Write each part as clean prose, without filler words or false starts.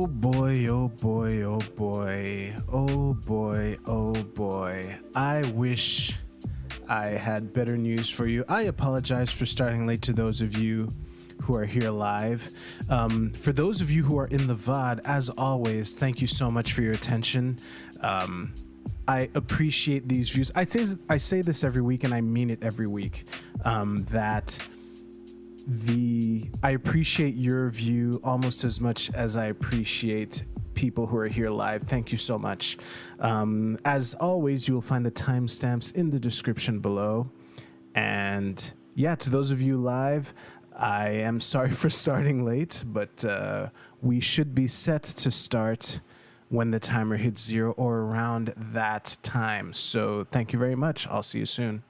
Oh boy, oh boy, oh boy, oh boy, oh boy. I wish I had better news for you. I apologize for starting late to those of you who are here live. For those of you who are in the VOD, as always, thank you so much for your attention. I appreciate these views. I say this every week, and I mean it every week, that I appreciate your view almost as much as I appreciate people who are here live. Thank you so much. As always, you will find the timestamps in the description below. And yeah, to those of you live, I am sorry for starting late, but we should be set to start when the timer hits 0 or around that time. So thank you very much. I'll see you soon.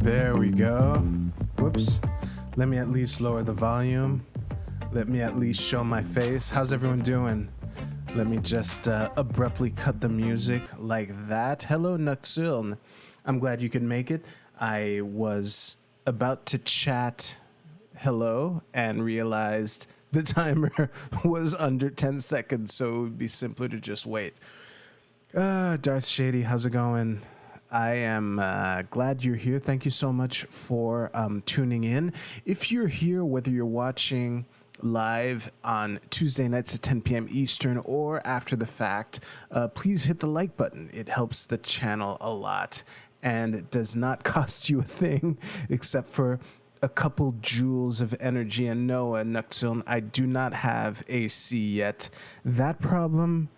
There we go. Whoops. Let me at least lower the volume. Let me at least show my face. How's everyone doing? Let me just abruptly cut the music like that. Hello, Nuxil. I'm glad you could make it. I was about to chat hello and realized the timer was under 10 seconds, so it would be simpler to just wait. Darth Shady, how's it going? I am glad you're here. Thank you so much for tuning in. If you're here, whether you're watching live on Tuesday nights at 10 p.m. Eastern or after the fact, please hit the like button. It helps the channel a lot and it does not cost you a thing except for a couple joules of energy. And no, Nuxil, I do not have AC yet. That problem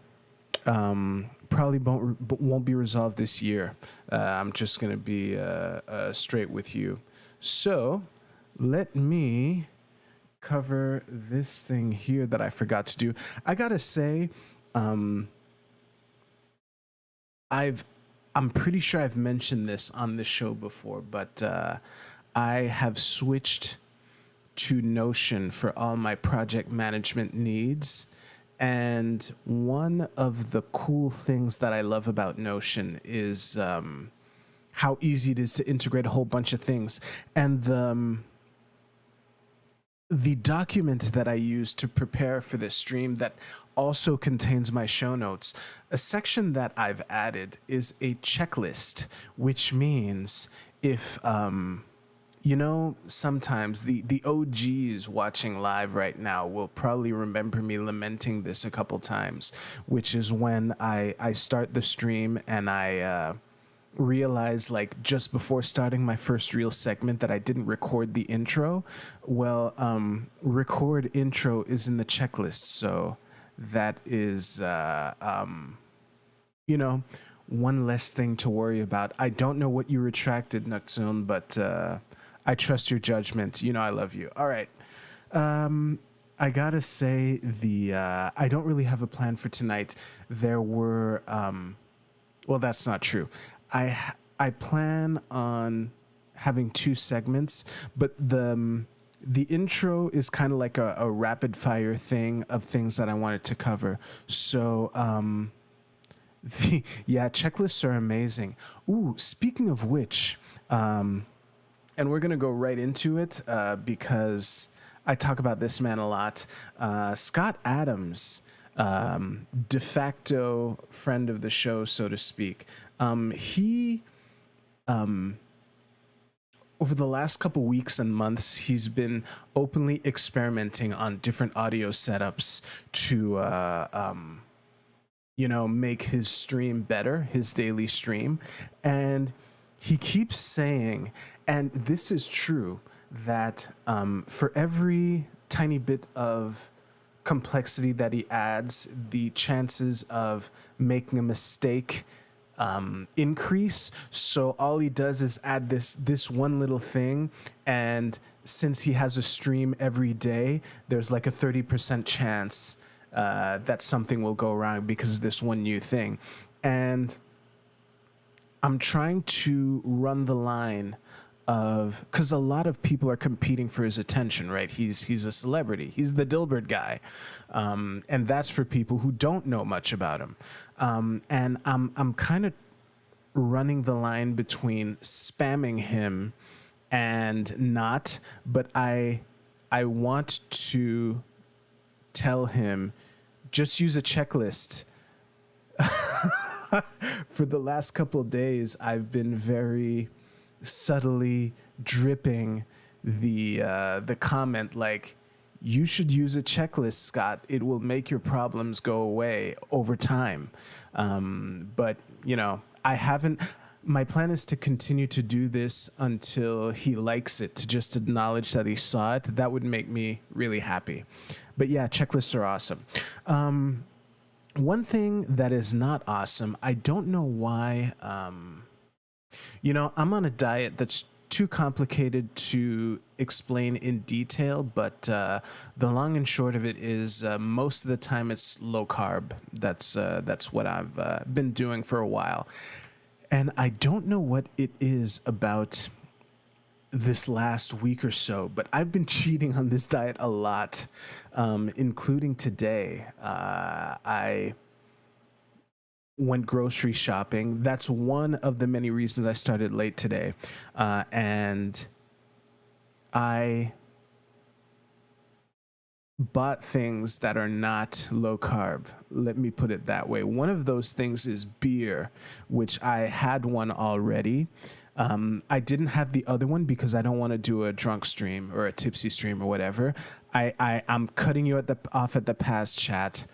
probably won't be resolved this year. I'm just going to be straight with you. So let me cover this thing here that I forgot to do. I gotta say, I'm pretty sure I've mentioned this on the show before, but I have switched to Notion for all my project management needs. And one of the cool things that I love about Notion is how easy it is to integrate a whole bunch of things. And the document that I use to prepare for this stream that also contains my show notes, a section that I've added is a checklist, which means if sometimes the OGs watching live right now will probably remember me lamenting this a couple times, which is when I start the stream and I realize, like, just before starting my first real segment, that I didn't record the intro. Well, record intro is in the checklist, so that is one less thing to worry about. I don't know what you retracted, Noctune, but I trust your judgment. I love you. All right. I gotta say, I don't really have a plan for tonight. There were, well, that's not true. I plan on having 2 segments, but the intro is kind of like a rapid fire thing of things that I wanted to cover. So, checklists are amazing. Ooh, speaking of which, and we're going to go right into it because I talk about this man a lot. Scott Adams, de facto friend of the show, so to speak. He, over the last couple weeks and months, he's been openly experimenting on different audio setups to, make his stream better, his daily stream. And he keeps saying, and this is true, that for every tiny bit of complexity that he adds, the chances of making a mistake increase. So all he does is add this one little thing, and since he has a stream every day, there's like a 30% chance that something will go wrong because of this one new thing. And I'm trying to run the line of, because a lot of people are competing for his attention, right? He's a celebrity. He's the Dilbert guy. And that's for people who don't know much about him. And I'm kind of running the line between spamming him and not, but I want to tell him, just use a checklist. For the last couple of days, I've been very subtly dripping the comment like, you should use a checklist, Scott. It will make your problems go away over time. But I haven't. My plan is to continue to do this until he likes it, to just acknowledge that he saw it. That would make me really happy. But yeah, checklists are awesome. One thing that is not awesome, I don't know why, I'm on a diet that's too complicated to explain in detail, but the long and short of it is most of the time it's low carb. That's what I've been doing for a while. And I don't know what it is about this last week or so, but I've been cheating on this diet a lot, including today. I went grocery shopping. That's one of the many reasons I started late today. And I bought things that are not low carb. Let me put it that way. One of those things is beer, which I had one already. I didn't have the other one because I don't want to do a drunk stream or a tipsy stream or whatever. I'm cutting you off at the pass, chat.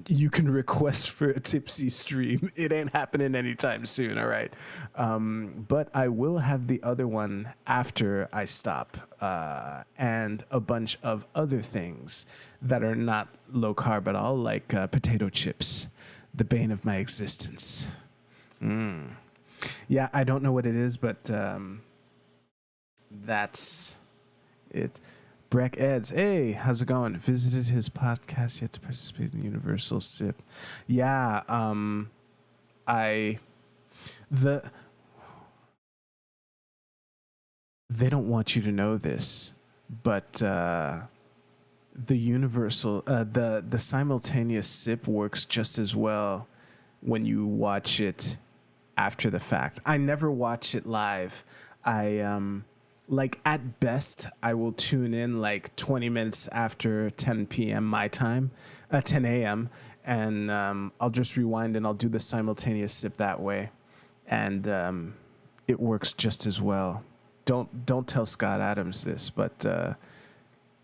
You can request for a tipsy stream. It ain't happening anytime soon, all right? But I will have the other one after I stop, and a bunch of other things that are not low carb at all, like potato chips, the bane of my existence. Yeah, I don't know what it is, but That's it. Breck Eds, hey, how's it going? Visited his podcast yet to participate in Universal SIP. Yeah, I the they don't want you to know this, but the universal the simultaneous SIP works just as well when you watch it after the fact. I never watch it live. I like at best I will tune in like 20 minutes after 10 p.m. my time, 10 a.m. and I'll just rewind and I'll do the simultaneous SIP that way, and it works just as well. Don't tell Scott Adams this, but the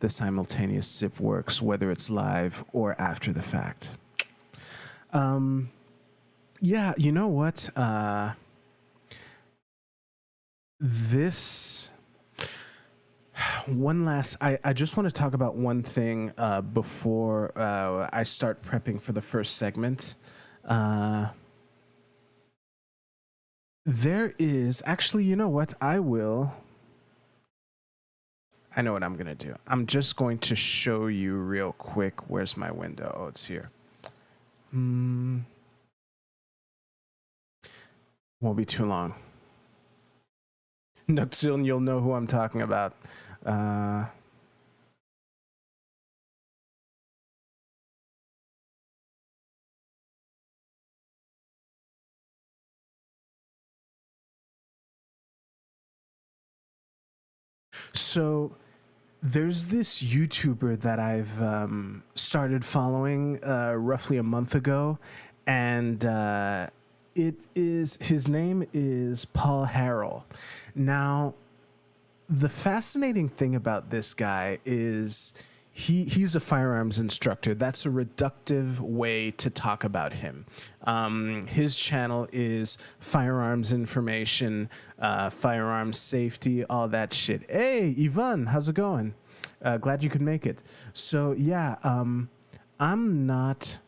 simultaneous SIP works whether it's live or after the fact. Yeah, you know what? This one last. I just want to talk about one thing before I start prepping for the first segment. There is actually, you know what? I know what I'm gonna do. I'm just going to show you real quick. Where's my window? Oh, it's here. Won't be too long. Soon you'll know who I'm talking about. So there's this YouTuber that I've started following roughly a month ago, and his name is Paul Harrell. Now, the fascinating thing about this guy is he's a firearms instructor. That's a reductive way to talk about him. His channel is firearms information, firearms safety, all that shit. Hey, Ivan, how's it going? Glad you could make it. So yeah, I'm not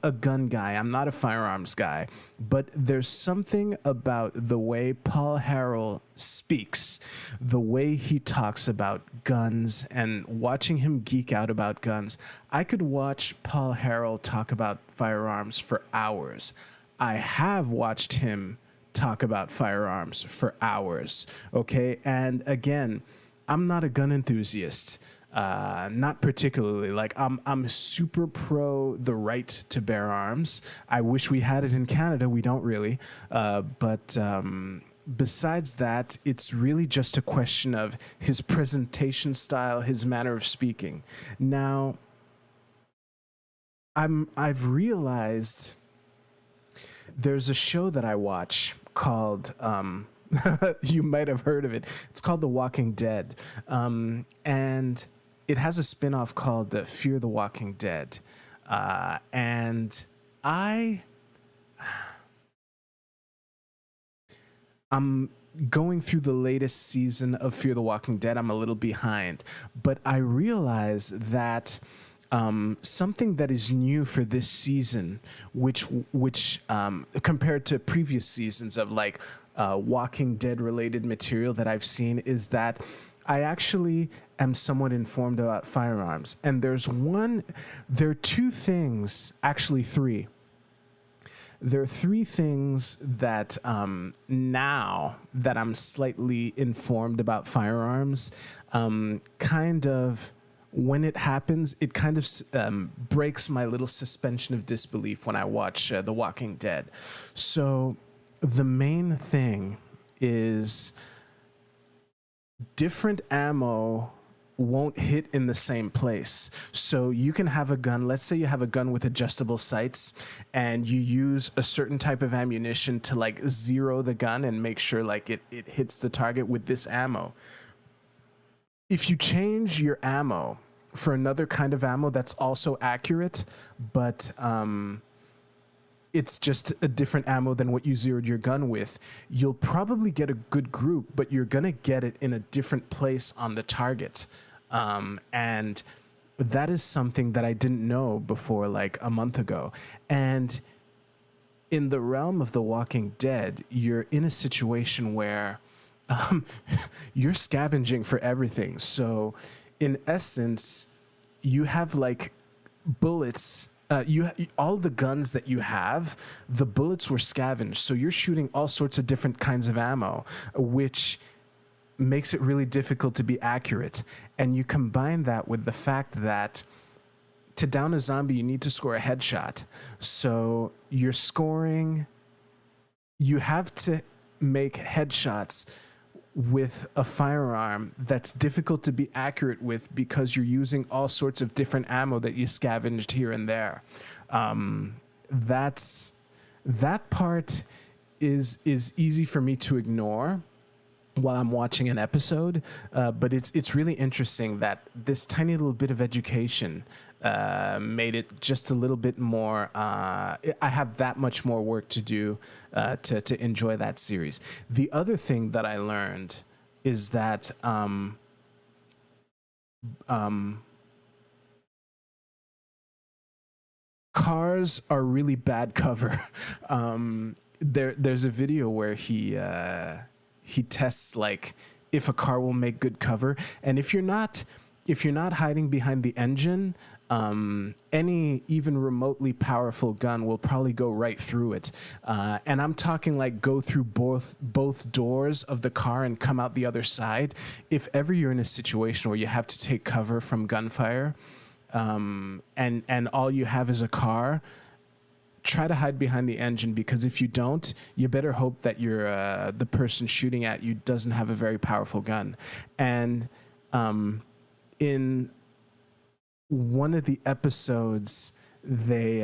a gun guy. I'm not a firearms guy, but there's something about the way Paul Harrell speaks, the way he talks about guns, and watching him geek out about guns. I could watch Paul Harrell talk about firearms for hours. I have watched him talk about firearms for hours, okay? And again, I'm not a gun enthusiast. Not particularly. Like I'm super pro the right to bear arms. I wish we had it in Canada. We don't really. But besides that, it's really just a question of his presentation style, his manner of speaking. Now, I've realized there's a show that I watch called you might have heard of it. It's called The Walking Dead. And it has a spin-off called Fear the Walking Dead. And I'm going through the latest season of Fear the Walking Dead. I'm a little behind. But I realize that something that is new for this season, which compared to previous seasons of like Walking Dead related material that I've seen, is that I actually am somewhat informed about firearms. And there are two things, actually three. There are three things that now that I'm slightly informed about firearms, kind of when it happens, it kind of breaks my little suspension of disbelief when I watch The Walking Dead. So the main thing is different ammo won't hit in the same place. So you can have a gun, let's say you have a gun with adjustable sights, and you use a certain type of ammunition to like zero the gun and make sure like it hits the target with this ammo. If you change your ammo for another kind of ammo that's also accurate, but it's just a different ammo than what you zeroed your gun with, you'll probably get a good group, but you're going to get it in a different place on the target. And that is something that I didn't know before like a month ago. And in the realm of The Walking Dead, you're in a situation where um, you're scavenging for everything. So, in essence, you have like bullets. All the guns that you have, the bullets were scavenged. So you're shooting all sorts of different kinds of ammo, which makes it really difficult to be accurate. And you combine that with the fact that to down a zombie, you need to score a headshot. So you're scoring, you have to make headshots with a firearm that's difficult to be accurate with because you're using all sorts of different ammo that you scavenged here and there. That part is easy for me to ignore while I'm watching an episode, but it's really interesting that this tiny little bit of education made it just a little bit more. I have that much more work to do to enjoy that series. The other thing that I learned is that cars are really bad cover. There's a video where he tests like if a car will make good cover, and if you're not hiding behind the engine, any even remotely powerful gun will probably go right through it. And I'm talking like go through both doors of the car and come out the other side. If ever you're in a situation where you have to take cover from gunfire, and all you have is a car, try to hide behind the engine, because if you don't, you better hope that the person shooting at you doesn't have a very powerful gun. And in one of the episodes, they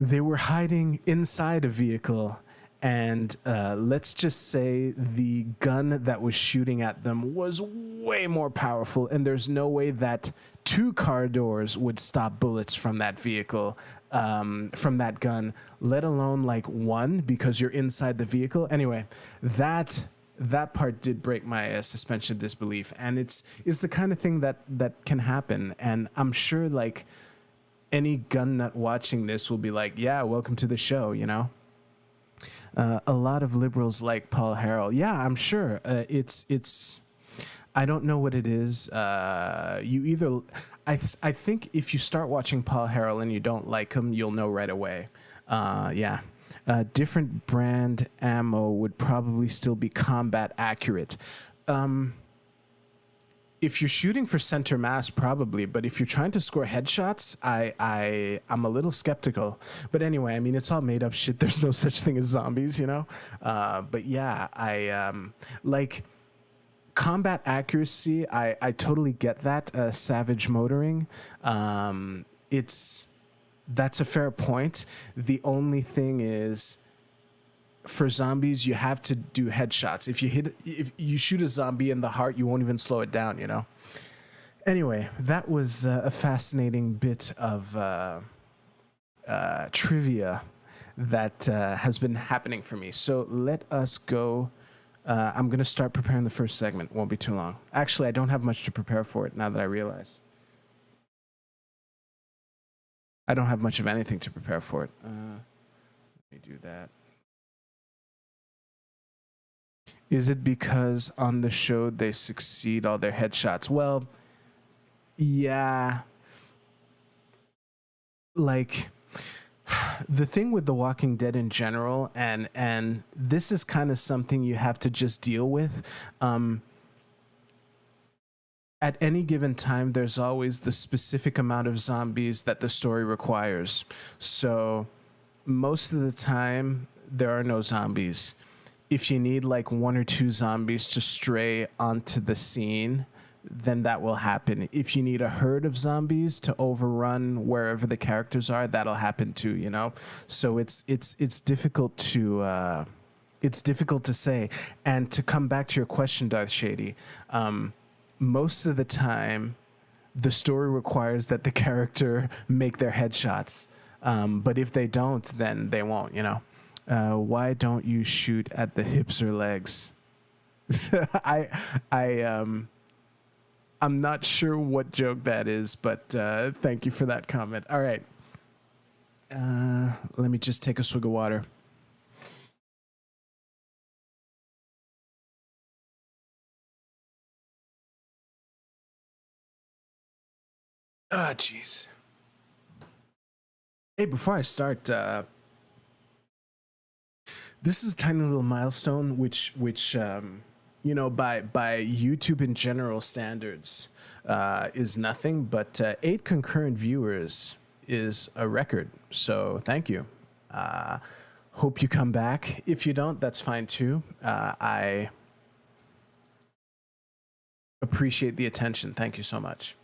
were hiding inside a vehicle, and let's just say the gun that was shooting at them was way more powerful, and there's no way that 2 car doors would stop bullets from that vehicle, from that gun, let alone like 1, because you're inside the vehicle. Anyway, that part did break my suspension of disbelief, and it's the kind of thing that can happen. And I'm sure like any gun nut watching this will be like, yeah, welcome to the show, you know. A lot of liberals like Paul Harrell. Yeah, I'm sure. It's I don't know what it is. You either I think if you start watching Paul Harrell and you don't like him, you'll know right away. Yeah. Different brand ammo would probably still be combat accurate. If you're shooting for center mass, probably, but if you're trying to score headshots, I'm a little skeptical. But anyway, I mean, it's all made up shit. There's no such thing as zombies, you know? But yeah, I like combat accuracy. I totally get that. Savage motoring. That's a fair point. The only thing is, for zombies, you have to do headshots. If you shoot a zombie in the heart, you won't even slow it down, you know? Anyway, that was a fascinating bit of trivia that has been happening for me. So let us go. I'm going to start preparing the first segment. Won't be too long. Actually, I don't have much to prepare for it now that I realize. I don't have much of anything to prepare for it. Let me do that. Is it because on the show they succeed all their headshots? Well, yeah. Like, the thing with The Walking Dead in general, and this is kind of something you have to just deal with. At any given time, there's always the specific amount of zombies that the story requires. So most of the time, there are no zombies. If you need like 1 or 2 zombies to stray onto the scene, then that will happen. If you need a herd of zombies to overrun wherever the characters are, that'll happen too, you know? So it's difficult to say. And to come back to your question, Darth Shady, most of the time, the story requires that the character make their headshots. But if they don't, then they won't, you know? Why don't you shoot at the hips or legs? I'm not sure what joke that is, but thank you for that comment. All right. Let me just take a swig of water. Ah, jeez. Hey, before I start, this is a tiny little milestone, which you know, by YouTube in general standards, is nothing, but 8 concurrent viewers is a record. So thank you. Hope you come back. If you don't, that's fine too. I appreciate the attention. Thank you so much.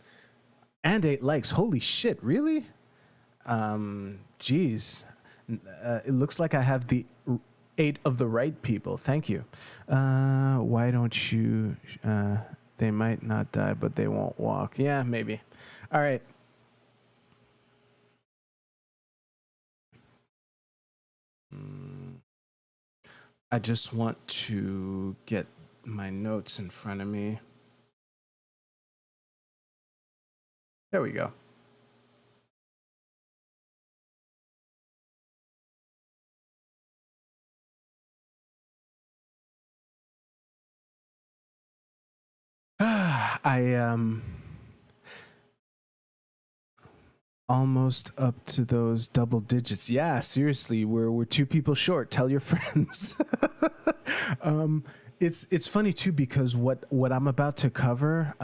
And 8 likes. Holy shit! Really? Geez. It looks like I have the 8 of the right people. Thank you. Why don't you? They might not die, but they won't walk. Yeah, maybe. All right. I just want to get my notes in front of me. There we go. I almost up to those double digits. Yeah, seriously, we're 2 people short. Tell your friends. It's funny too because what I'm about to cover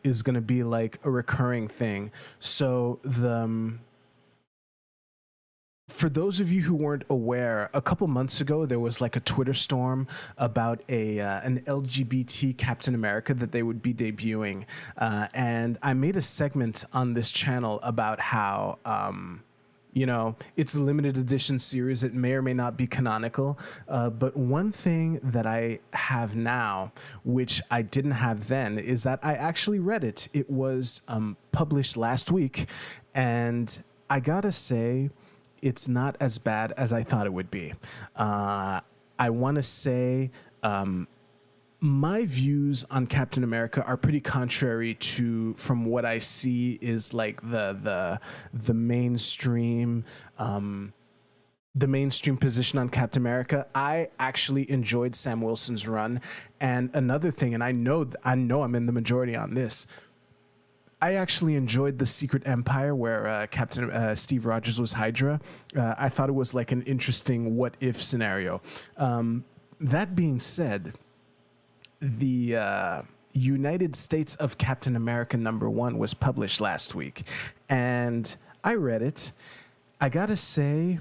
is going to be like a recurring thing. So for those of you who weren't aware, a couple months ago there was like a Twitter storm about an LGBT Captain America that they would be debuting, and I made a segment on this channel about how you know, it's a limited edition series. It may or may not be canonical. But one thing that I have now, which I didn't have then, is that I actually read it. It was published last week. And I gotta say, it's not as bad as I thought it would be. I want to say my views on Captain America are pretty contrary to from what I see is like the mainstream position on Captain America. I actually enjoyed Sam Wilson's run, and another thing, and I know I'm in the majority on this. I actually enjoyed the Secret Empire where Captain Steve Rogers was Hydra. I thought it was like an interesting what if scenario. That being said, the United States of Captain America #1 was published last week, and I read it. I gotta say,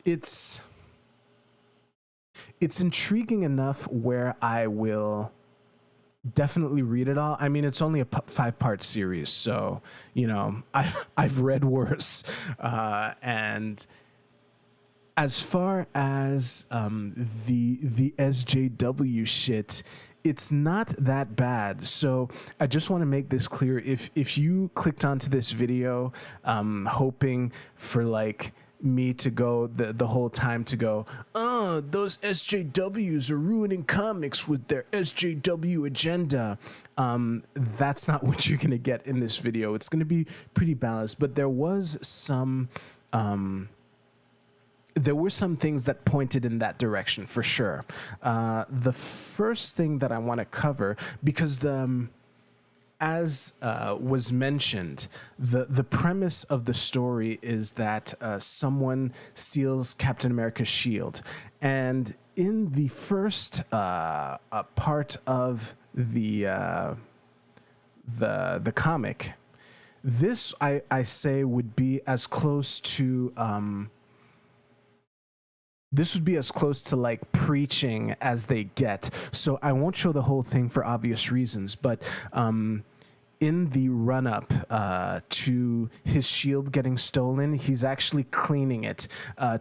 it's intriguing enough where I will definitely read it all. I mean, it's only a 5-part series, so you know, I've read worse, and as far as the SJW shit, it's not that bad. So I just want to make this clear. If you clicked onto this video hoping for like me to go the whole time to go, oh, those SJWs are ruining comics with their SJW agenda, that's not what you're gonna get in this video. It's gonna be pretty balanced, but there was some there were some things that pointed in that direction for sure. The first thing that I want to cover, because as was mentioned, the premise of the story is that someone steals Captain America's shield, and in the first part of the comic, this I say would be as close to this would be as close to like preaching as they get. So I won't show the whole thing for obvious reasons, but in the run-up to his shield getting stolen, he's actually cleaning it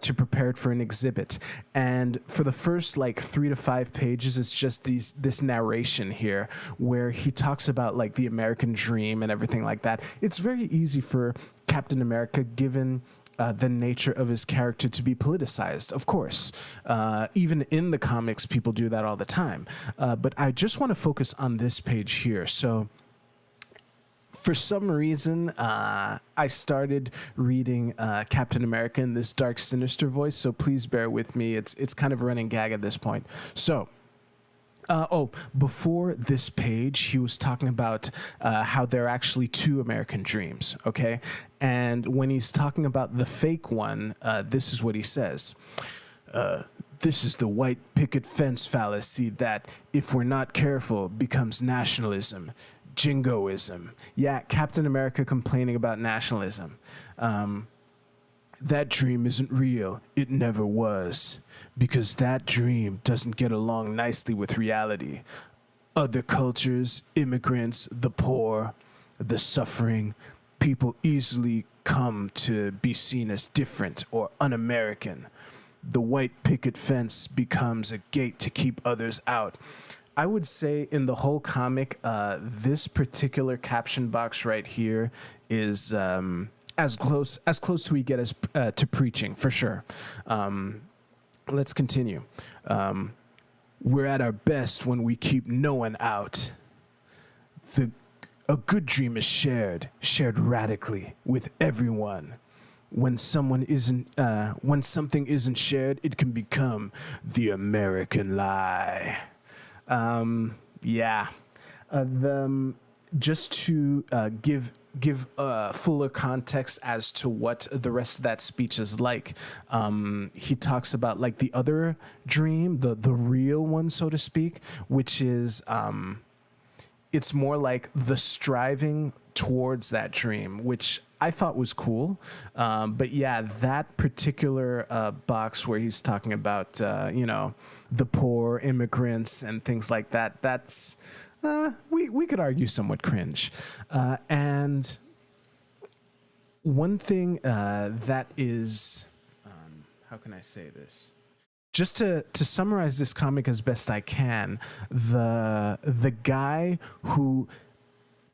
to prepare it for an exhibit. And for the first like 3 to 5 pages, it's just this narration here where he talks about like the American dream and everything like that. It's very easy for Captain America, given the nature of his character, to be politicized, of course. Even in the comics, people do that all the time. But I just want to focus on this page here. So for some reason, I started reading Captain America in this dark, sinister voice, so please bear with me. It's kind of a running gag at this point. So Before this page, he was talking about how there are actually two American dreams, okay? And when he's talking about the fake one, this is what he says. This is the white picket fence fallacy that, if we're not careful, becomes nationalism, jingoism. Yeah, Captain America complaining about nationalism. That dream isn't real. It never was. Because that dream doesn't get along nicely with reality. Other cultures, immigrants, the poor, the suffering, people easily come to be seen as different or un-American. The white picket fence becomes a gate to keep others out. I would say in the whole comic, this particular caption box right here is as close to we get as to preaching, for sure. Let's continue. We're at our best when we keep no one out. A good dream is shared radically with everyone. When something isn't shared, it can become the American lie. Yeah. Just to give fuller context as to what the rest of that speech is like. He talks about like the other dream, the real one, so to speak, which is it's more like the striving towards that dream, which I thought was cool. But yeah, that particular box where he's talking about, the poor immigrants and things like that, that's, we could argue somewhat cringe. And one thing that is, how can I say this? Just to summarize this comic as best I can, the guy who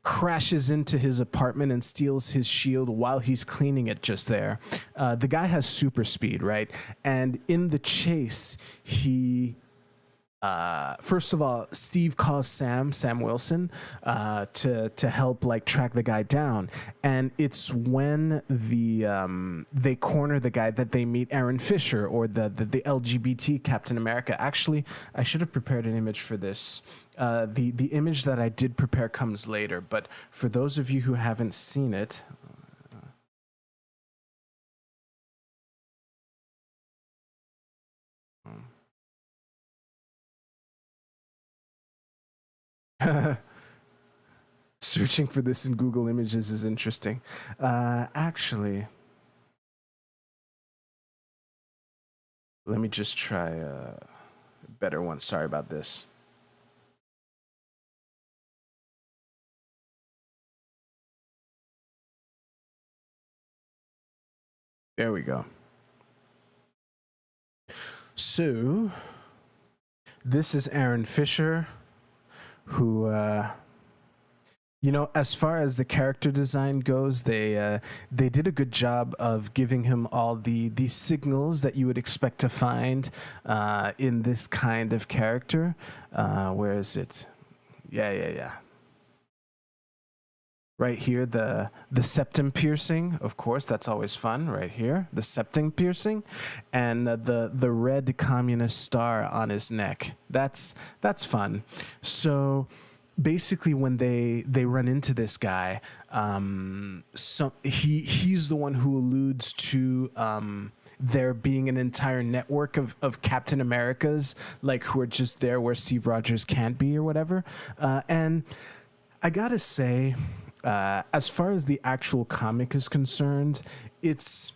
crashes into his apartment and steals his shield while he's cleaning it just there. The guy has super speed, right? And in the chase, he... first of all, Steve calls Sam Wilson, to help like track the guy down, and it's when they corner the guy that they meet Aaron Fischer, or the LGBT Captain America. Actually, I should have prepared an image for this. The image that I did prepare comes later, but for those of you who haven't seen it. Searching for this in Google Images is interesting. Actually, let me just try a better one. Sorry about this. There we go. So, this is Aaron Fischer, who, as far as the character design goes, they did a good job of giving him all these signals that you would expect to find in this kind of character. Where is it? Yeah. Right here, the septum piercing, of course, that's always fun. Right here, the septum piercing, and the red communist star on his neck. That's fun. So basically, when they run into this guy, he's the one who alludes to there being an entire network of Captain Americas, like, who are just there where Steve Rogers can't be or whatever. And I gotta say, as far as the actual comic is concerned, it's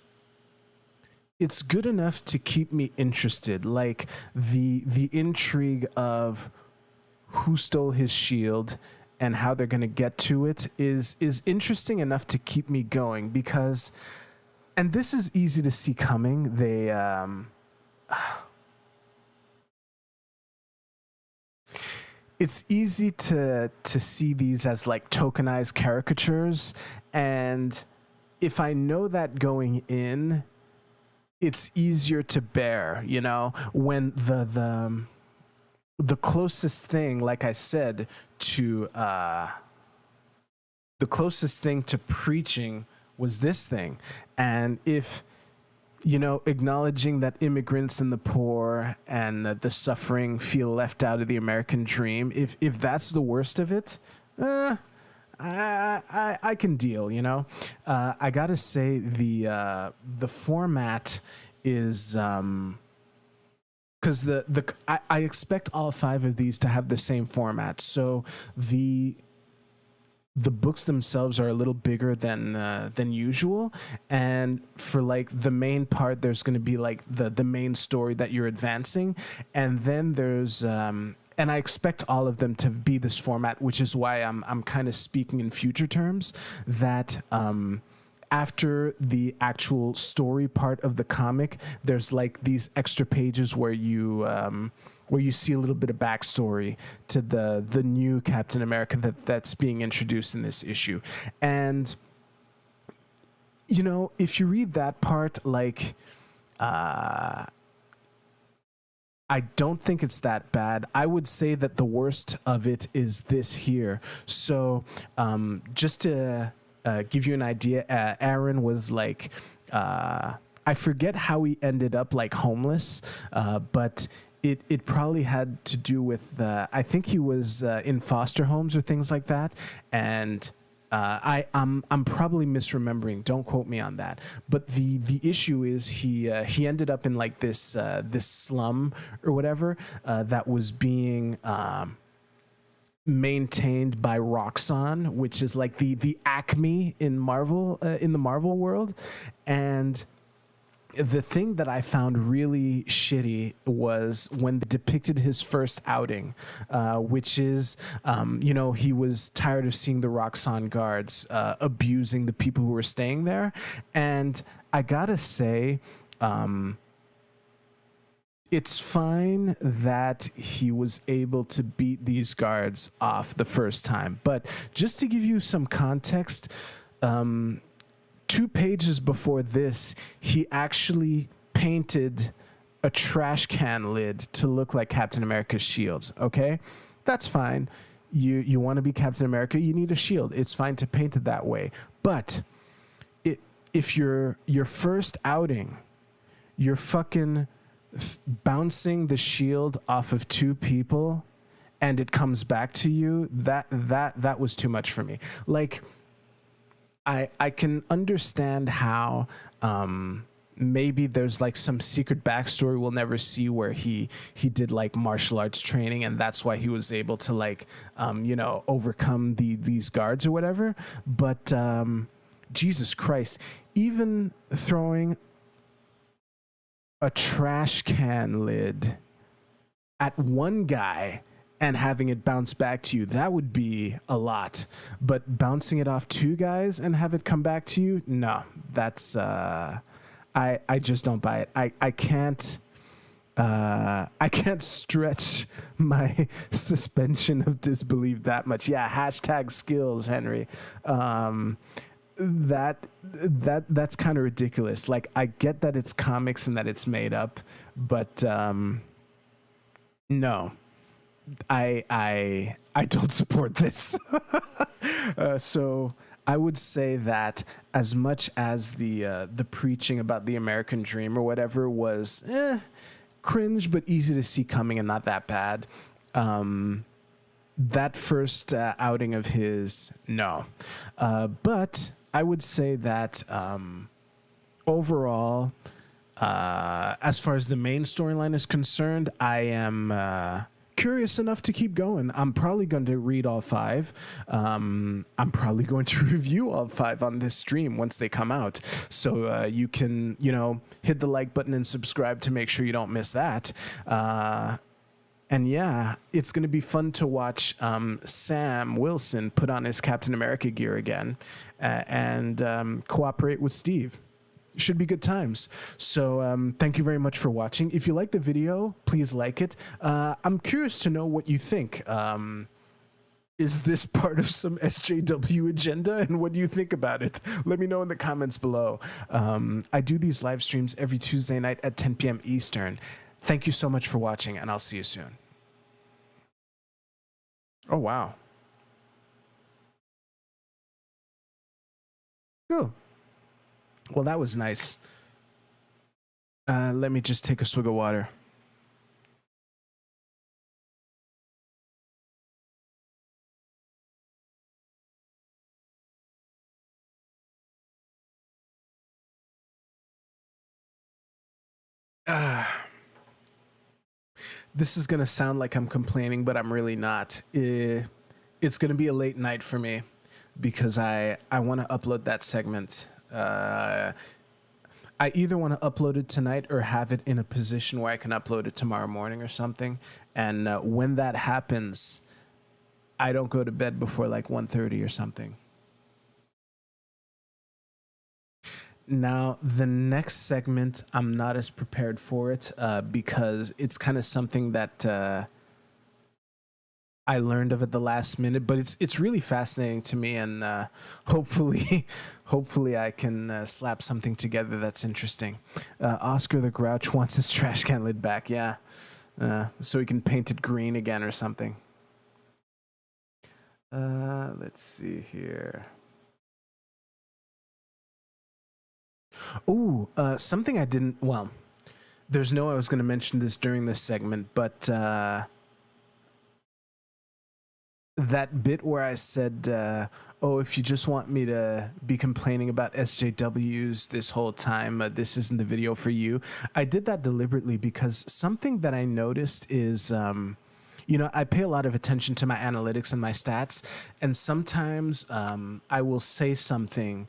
good enough to keep me interested. Like the intrigue of who stole his shield and how they're going to get to it is interesting enough to keep me going, because, and this is easy to see coming, they it's easy to see these as like tokenized caricatures, and if I know that going in, it's easier to bear, when the closest thing, like I said, to the closest thing to preaching was this thing. And if you know, acknowledging that immigrants and the poor and the suffering feel left out of the American dream. If that's the worst of it, I can deal. You know, I gotta say the format is because I expect all 5 of these to have the same format. So the books themselves are a little bigger than usual, and for like the main part there's going to be like the main story that you're advancing, and then there's and I expect all of them to be this format, which is why I'm kind of speaking in future terms that after the actual story part of the comic, there's like these extra pages where you see a little bit of backstory to the new Captain America that's being introduced in this issue. And you know, if you read that part, like I don't think it's that bad. I would say that the worst of it is this here. So just to give you an idea, Aaron was like, I forget how he ended up like homeless, but it probably had to do with, I think he was in foster homes or things like that. And I'm probably misremembering. Don't quote me on that. But the issue is he ended up in like this slum or whatever that was being maintained by Roxxon, which is like the Acme in Marvel in the Marvel world. And the thing that I found really shitty was when they depicted his first outing, which is, you know, he was tired of seeing the Roxxon guards abusing the people who were staying there. And I gotta say, it's fine that he was able to beat these guards off the first time. But just to give you some context, 2 pages before this, he actually painted a trash can lid to look like Captain America's shields. Okay, that's fine. You want to be Captain America, you need a shield. It's fine to paint it that way. But if your first outing, you're fucking bouncing the shield off of 2 people, and it comes back to you, that was too much for me. Like, I can understand how maybe there's like some secret backstory we'll never see where he did like martial arts training, and that's why he was able to like you know, overcome these guards or whatever. But Jesus Christ, even throwing a trash can lid at one guy and having it bounce back to you, that would be a lot. But bouncing it off 2 guys and have it come back to you, no, that's I just don't buy it. I can't stretch my suspension of disbelief that much. Yeah, hashtag skills, Henry. That's kind of ridiculous. Like, I get that it's comics and that it's made up, but no, I don't support this. So I would say that as much as the preaching about the American dream or whatever was cringe but easy to see coming and not that bad, that first outing of his, no. But I would say that overall, as far as the main storyline is concerned, I am curious enough to keep going. I'm probably going to read all 5. I'm probably going to review all 5 on this stream once they come out. So you can, you know, hit the like button and subscribe to make sure you don't miss that. And yeah, it's going to be fun to watch Sam Wilson put on his Captain America gear again and cooperate with Steve. Should be good times. So thank you very much for watching. If you like the video, please like it. I'm curious to know what you think. Is this part of some SJW agenda, and what do you think about it? Let me know in the comments below. I do these live streams every Tuesday night at 10 p.m. Eastern. Thank you so much for watching, and I'll see you soon. Oh, wow. Cool. Well, that was nice. Let me just take a swig of water. This is going to sound like I'm complaining, but I'm really not. It's going to be a late night for me because I want to upload that segment. I either want to upload it tonight or have it in a position where I can upload it tomorrow morning or something. And when that happens, I don't go to bed before like 1:30 or something. Now, the next segment, I'm not as prepared for it because it's kind of something that I learned of at the last minute, but it's really fascinating to me, and hopefully, hopefully I can slap something together that's interesting. Oscar the Grouch wants his trash can lid back, yeah, so he can paint it green again or something. Let's see here. Ooh, something I didn't. Well, there's no. I was going to mention this during this segment, but that bit where I said, "Oh, if you just want me to be complaining about SJWs this whole time, this isn't the video for you." I did that deliberately because something that I noticed is. I pay a lot of attention to my analytics and my stats, and sometimes I will say something,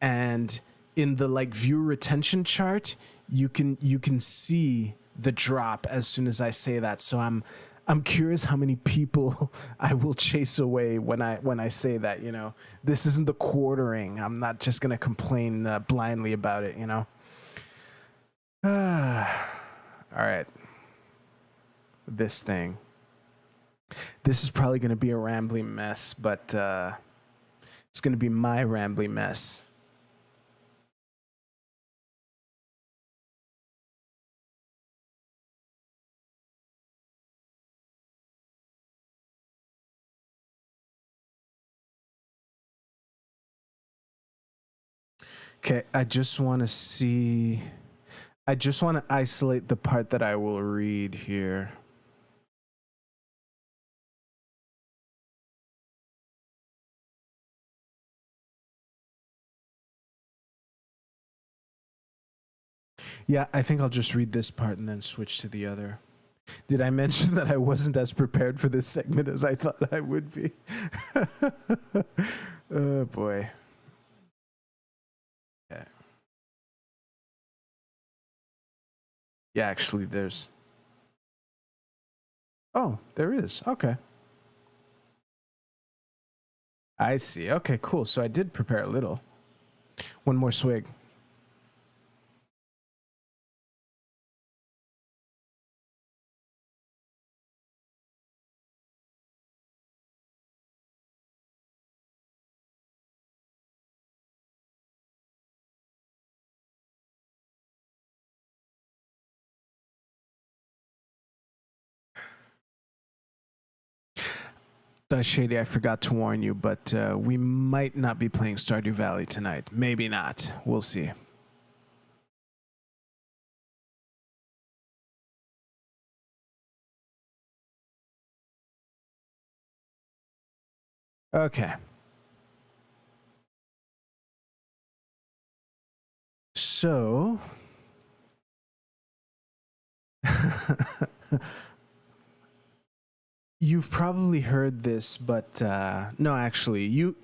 and in the like viewer retention chart, you can see the drop as soon as I say that. So I'm curious how many people I will chase away when I say that. This isn't the quartering. I'm not just gonna complain blindly about it. All right, this thing. This is probably gonna be a rambling mess, but it's gonna be my rambling mess. Okay, I just want to isolate the part that I will read here. Yeah, I think I'll just read this part and then switch to the other. Did I mention that I wasn't as prepared for this segment as I thought I would be? Oh boy. Yeah. Yeah, actually there's. Oh, there is. Okay. I see. Okay, cool. So I did prepare a little. One more swig. Shady, I forgot to warn you, but we might not be playing Stardew Valley tonight. Maybe not. We'll see. Okay. So. You've probably heard this, but no, actually, you've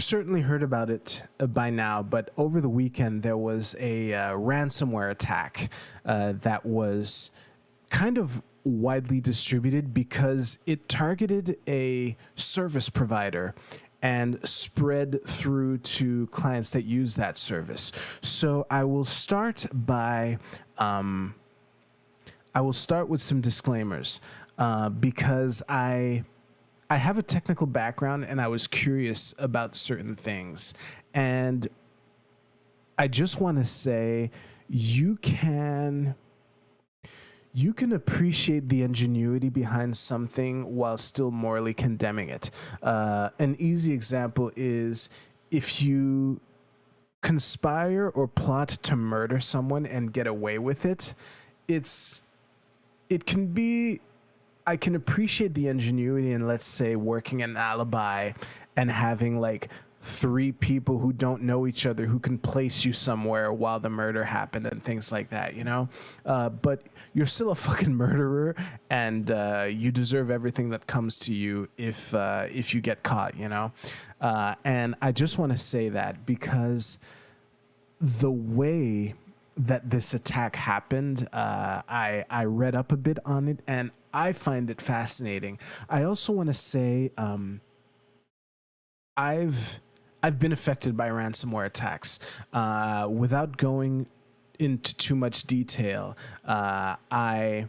certainly heard about it by now. But over the weekend, there was a ransomware attack that was kind of widely distributed because it targeted a service provider and spread through to clients that use that service. So I will start with some disclaimers because I have a technical background and I was curious about certain things. And I just want to say you can appreciate the ingenuity behind something while still morally condemning it. An easy example is if you conspire or plot to murder someone and get away with it, it can be, I can appreciate the ingenuity in, let's say, working an alibi and having like 3 people who don't know each other who can place you somewhere while the murder happened and things like that, you know? But you're still a fucking murderer, and you deserve everything that comes to you if you get caught, you know? And I just want to say that because the way that this attack happened, I read up a bit on it, and I find it fascinating. I also want to say I've been affected by ransomware attacks. Without going into too much detail, I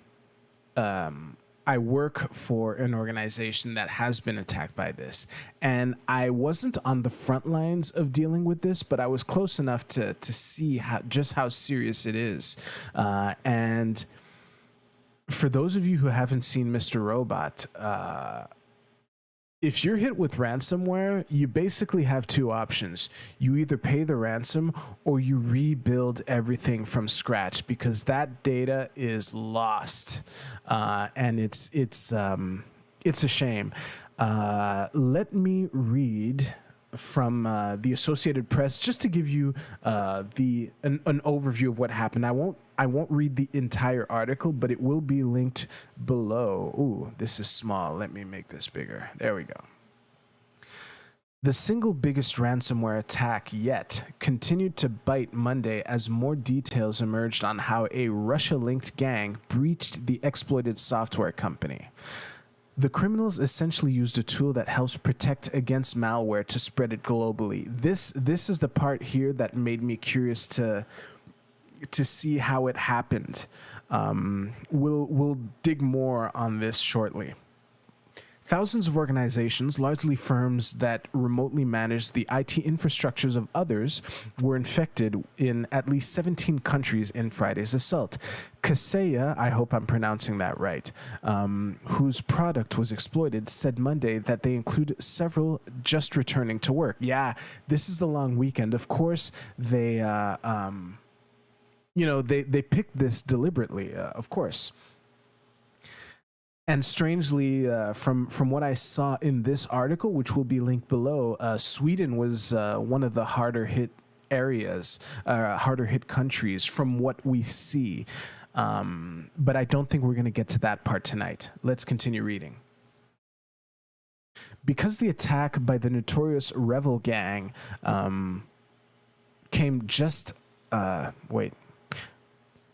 work for an organization that has been attacked by this, and I wasn't on the front lines of dealing with this, but I was close enough to see how serious it is. And for those of you who haven't seen Mr. Robot, if you're hit with ransomware, you basically have 2 options. You either pay the ransom or you rebuild everything from scratch, because that data is lost, and it's a shame. Let me read from the Associated Press just to give you an overview of what happened. I won't read the entire article, but it will be linked below. Ooh, this is small. Let me make this bigger. There we go. The single biggest ransomware attack yet continued to bite Monday as more details emerged on how a Russia-linked gang breached the exploited software company. The criminals essentially used a tool that helps protect against malware to spread it globally. This is the part here that made me curious to see how it happened. We'll dig more on this shortly. Thousands of organizations, largely firms that remotely manage the IT infrastructures of others, were infected in at least 17 countries in Friday's assault. Kaseya, I hope I'm pronouncing that right, whose product was exploited, said Monday that they include several just returning to work. Yeah, this is the long weekend. Of course, they picked this deliberately, of course. And strangely, from what I saw in this article, which will be linked below, Sweden was one of the harder hit areas, harder hit countries from what we see. But I don't think we're going to get to that part tonight. Let's continue reading. Because the attack by the notorious Revel gang came just...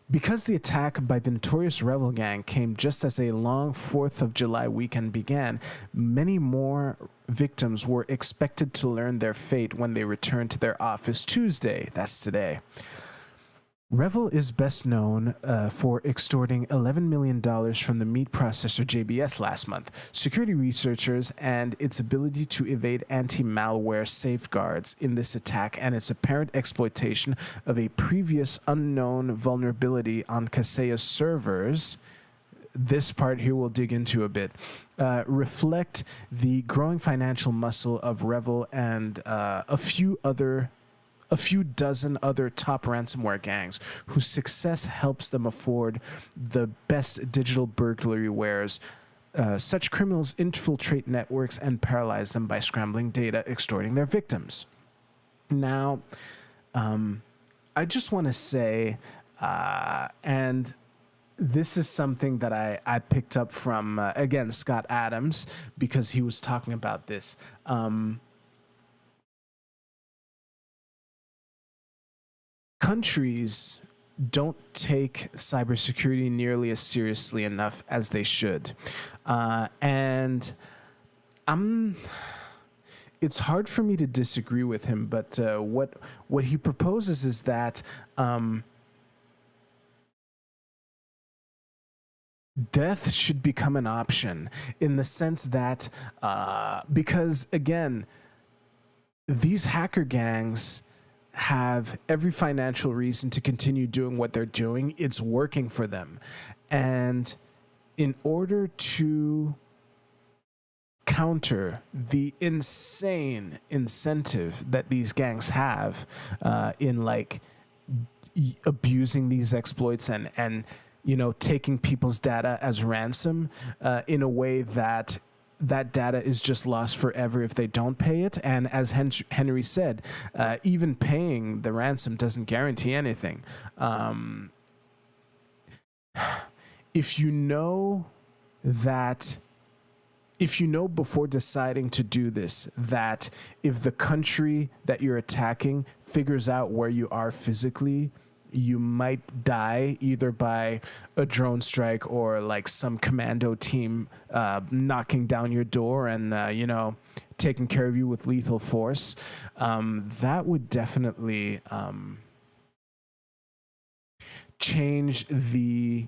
Because the attack by the notorious Revel gang came just as a long 4th of July weekend began, many more victims were expected to learn their fate when they returned to their office Tuesday. That's today. Revel is best known for extorting $11 million from the meat processor JBS last month. Security researchers and its ability to evade anti-malware safeguards in this attack and its apparent exploitation of a previous unknown vulnerability on Kaseya's servers, this part here we'll dig into a bit, reflect the growing financial muscle of Revel and a few dozen other top ransomware gangs whose success helps them afford the best digital burglary wares. Such criminals infiltrate networks and paralyze them by scrambling data, extorting their victims. Now, I just want to say, and this is something that I picked up from, again, Scott Adams, because he was talking about this. Countries don't take cybersecurity nearly as seriously enough as they should. And it's hard for me to disagree with him, but what he proposes is that death should become an option, in the sense that because, again, these hacker gangs have every financial reason to continue doing what they're doing. It's working for them. And in order to counter the insane incentive that these gangs have in like abusing these exploits and taking people's data as ransom in a way that data is just lost forever if they don't pay it. And as Henry said, even paying the ransom doesn't guarantee anything. If you know before deciding to do this, that if the country that you're attacking figures out where you are physically, you might die either by a drone strike or like some commando team knocking down your door and, taking care of you with lethal force, that would definitely change the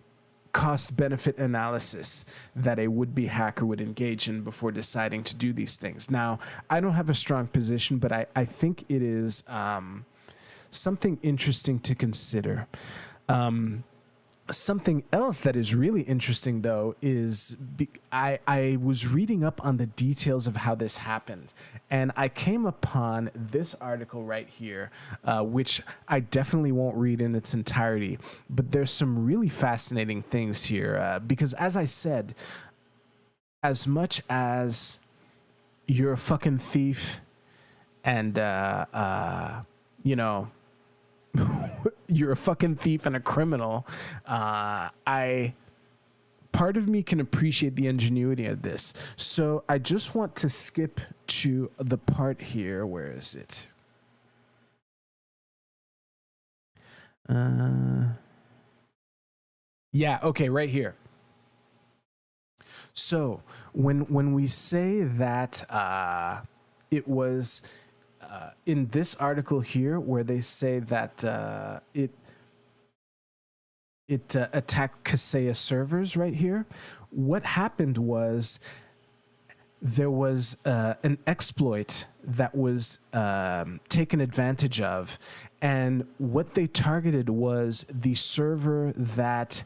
cost-benefit analysis that a would-be hacker would engage in before deciding to do these things. Now, I don't have a strong position, but I think it is something interesting to consider. Something else that is really interesting, though, is I was reading up on the details of how this happened, and I came upon this article right here, which I definitely won't read in its entirety, but there's some really fascinating things here, because as I said, as much as you're a fucking thief and, you're a fucking thief and a criminal, part of me can appreciate the ingenuity of this. So I just want to skip to the part here. Where is it? Yeah, okay, right here. So when we say that it was in this article here where they say that it attacked Kaseya servers right here, what happened was there was an exploit that was taken advantage of, and what they targeted was the server that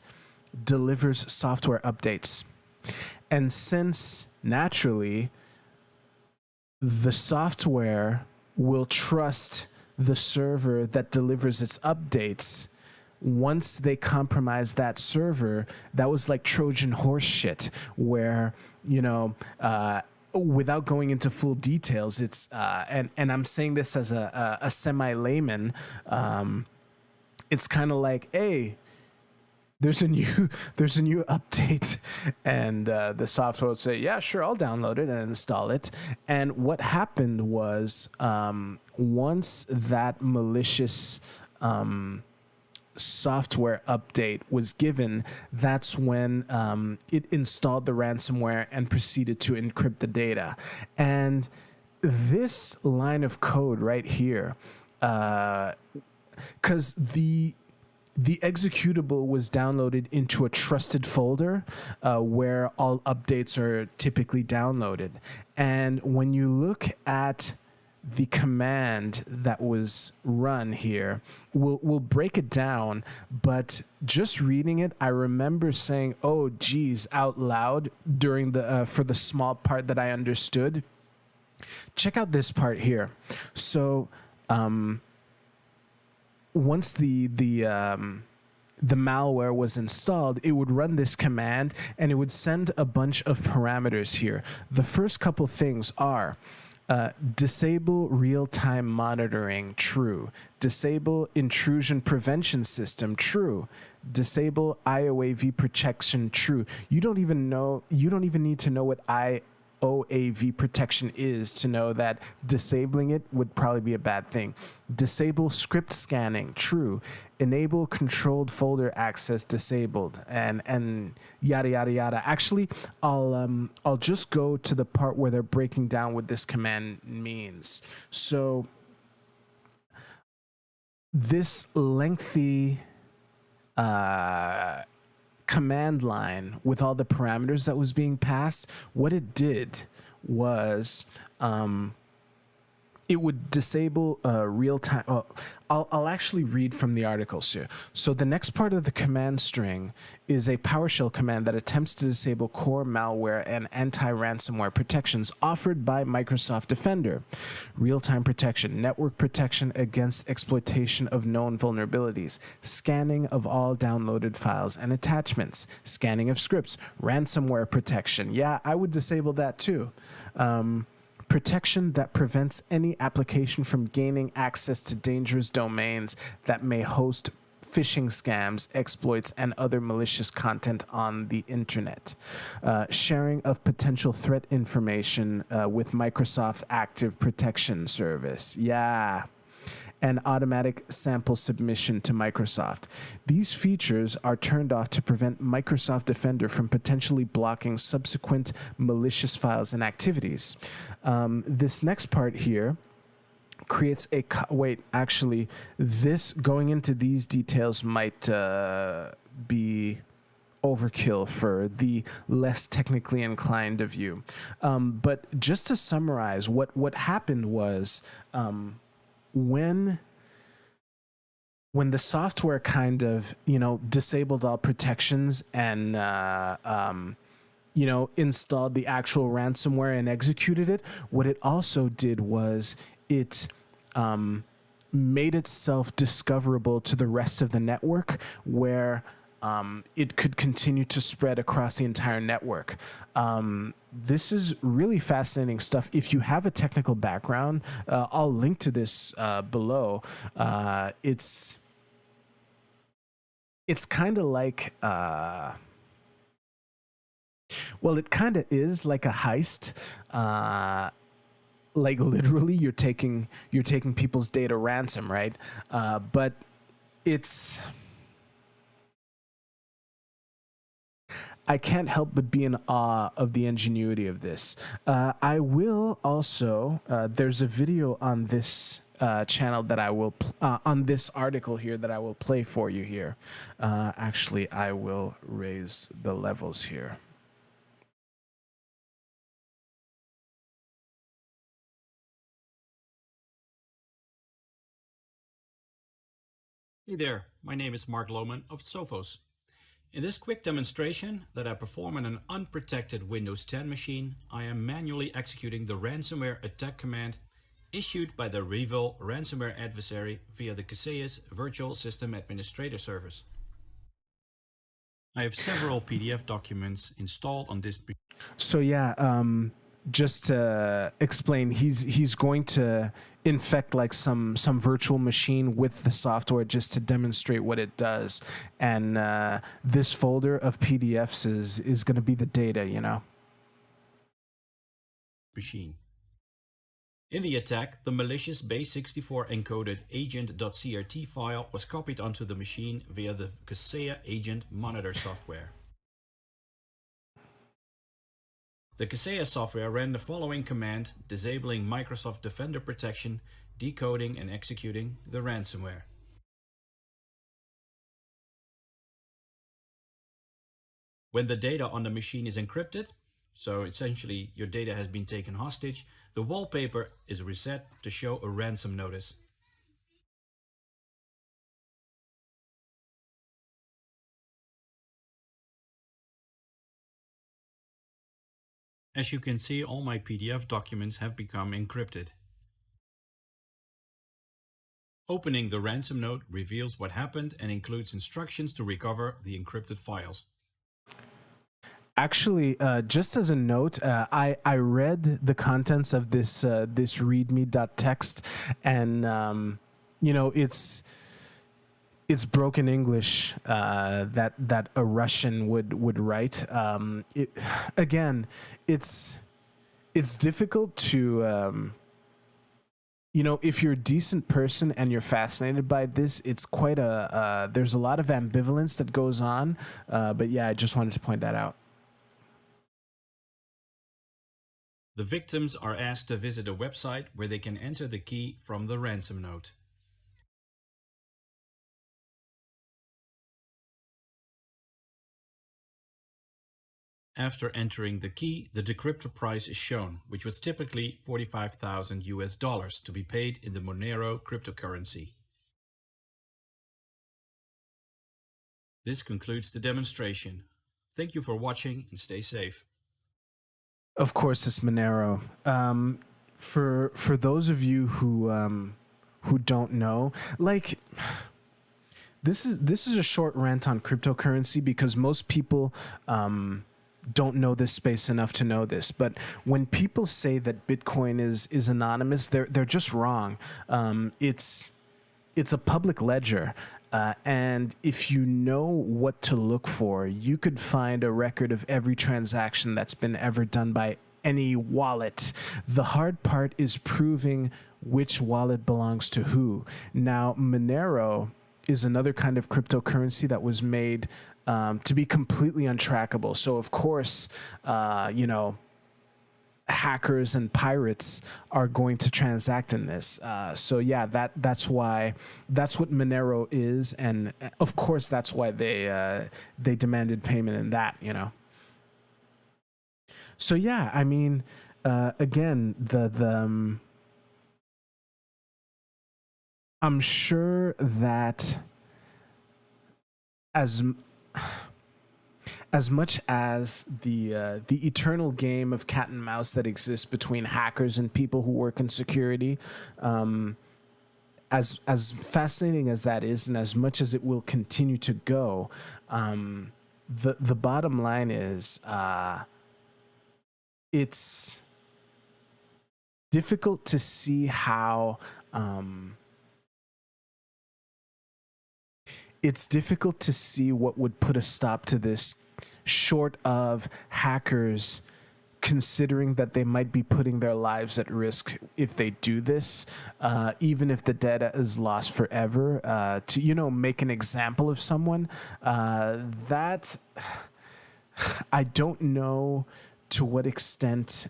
delivers software updates. And since naturally the software will trust the server that delivers its updates, once they compromise that server, that was like Trojan horse shit, where, without going into full details, it's, and I'm saying this as a semi-layman, it's kind of like, hey, there's a new update, and the software will say, yeah, sure, I'll download it and install it. And what happened was, once that malicious software update was given, that's when it installed the ransomware and proceeded to encrypt the data. And this line of code right here, because the executable was downloaded into a trusted folder where all updates are typically downloaded. And when you look at the command that was run here, we'll break it down, but just reading it, I remember saying, oh, geez, out loud during the for the small part that I understood. Check out this part here. So, once the malware was installed, it would run this command and it would send a bunch of parameters here. The first couple things are disable real-time monitoring, true. Disable intrusion prevention system, true. Disable IOAV protection, true. You don't even need to know what OAV protection is to know that disabling it would probably be a bad thing. Disable script scanning, true. Enable controlled folder access, disabled, and yada yada yada. Actually, I'll just go to the part where they're breaking down what this command means. So this lengthy command line with all the parameters that was being passed, what it did was it would disable real-time. I'll actually read from the articles here. So the next part of the command string is a PowerShell command that attempts to disable core malware and anti-ransomware protections offered by Microsoft Defender. Real-time protection, network protection against exploitation of known vulnerabilities, scanning of all downloaded files and attachments, scanning of scripts, ransomware protection. Yeah, I would disable that too. Protection that prevents any application from gaining access to dangerous domains that may host phishing scams, exploits, and other malicious content on the internet. Sharing of potential threat information with Microsoft Active Protection Service. Yeah. And automatic sample submission to Microsoft. These features are turned off to prevent Microsoft Defender from potentially blocking subsequent malicious files and activities. This next part here creates a... actually, this going into these details might be overkill for the less technically inclined of you. But just to summarize, what happened was... when the software kind of, disabled all protections and, installed the actual ransomware and executed it, what it also did was it made itself discoverable to the rest of the network where it could continue to spread across the entire network. This is really fascinating stuff. If you have a technical background, I'll link to this below. It's kind of like, it kind of is like a heist. Like literally, you're taking people's data ransom, right? But it's... I can't help but be in awe of the ingenuity of this. I will also, there's a video on this channel that I will, on this article here that I will play for you here. Actually, I will raise the levels here. Hey there, my name is Mark Lohman of Sophos. In this quick demonstration that I perform on an unprotected Windows 10 machine, I am manually executing the ransomware attack command issued by the REvil ransomware adversary via the Kaseya's Virtual System Administrator service. I have several PDF documents installed on this. So yeah, just to explain, he's going to infect like some virtual machine with the software just to demonstrate what it does, and this folder of PDFs is going to be the data, Machine. In the attack, the malicious base64 encoded agent.crt file was copied onto the machine via the Kaseya Agent Monitor software. The Kaseya software ran the following command, disabling Microsoft Defender protection, decoding and executing the ransomware. When the data on the machine is encrypted, so essentially your data has been taken hostage, the wallpaper is reset to show a ransom notice. As you can see, all my PDF documents have become encrypted. Opening the ransom note reveals what happened and includes instructions to recover the encrypted files. Actually, just as a note, I read the contents of this this readme.txt, and it's broken English that a Russian would write. It's difficult to if you're a decent person and you're fascinated by this, it's quite there's a lot of ambivalence that goes on. But yeah, I just wanted to point that out. The victims are asked to visit a website where they can enter the key from the ransom note. After entering the key, the decryptor price is shown, which was typically 45,000 US dollars to be paid in the Monero cryptocurrency. This concludes the demonstration. Thank you for watching and stay safe. Of course, it's Monero. For those of you who don't know, like, this is a short rant on cryptocurrency because most people don't know this space enough to know this. But when people say that Bitcoin is anonymous, they're just wrong. It's a public ledger. And if you know what to look for, you could find a record of every transaction that's been ever done by any wallet. The hard part is proving which wallet belongs to who. Now, Monero is another kind of cryptocurrency that was made to be completely untrackable. So, of course, hackers and pirates are going to transact in this. So yeah, that's what Monero is, and of course that's why they demanded payment in that, So yeah, I mean, again, I'm sure that as much as the eternal game of cat and mouse that exists between hackers and people who work in security, as fascinating as that is, and as much as it will continue to go, the bottom line is it's difficult to see how. It's difficult to see what would put a stop to this, short of hackers considering that they might be putting their lives at risk if they do this, even if the data is lost forever, to, make an example of someone. That I don't know to what extent.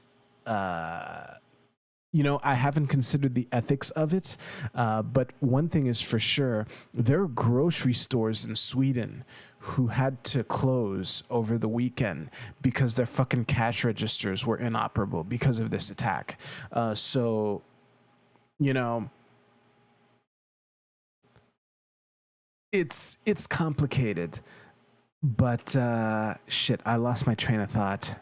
I haven't considered the ethics of it, but one thing is for sure, there are grocery stores in Sweden who had to close over the weekend because their fucking cash registers were inoperable because of this attack. So, it's complicated, but shit, I lost my train of thought.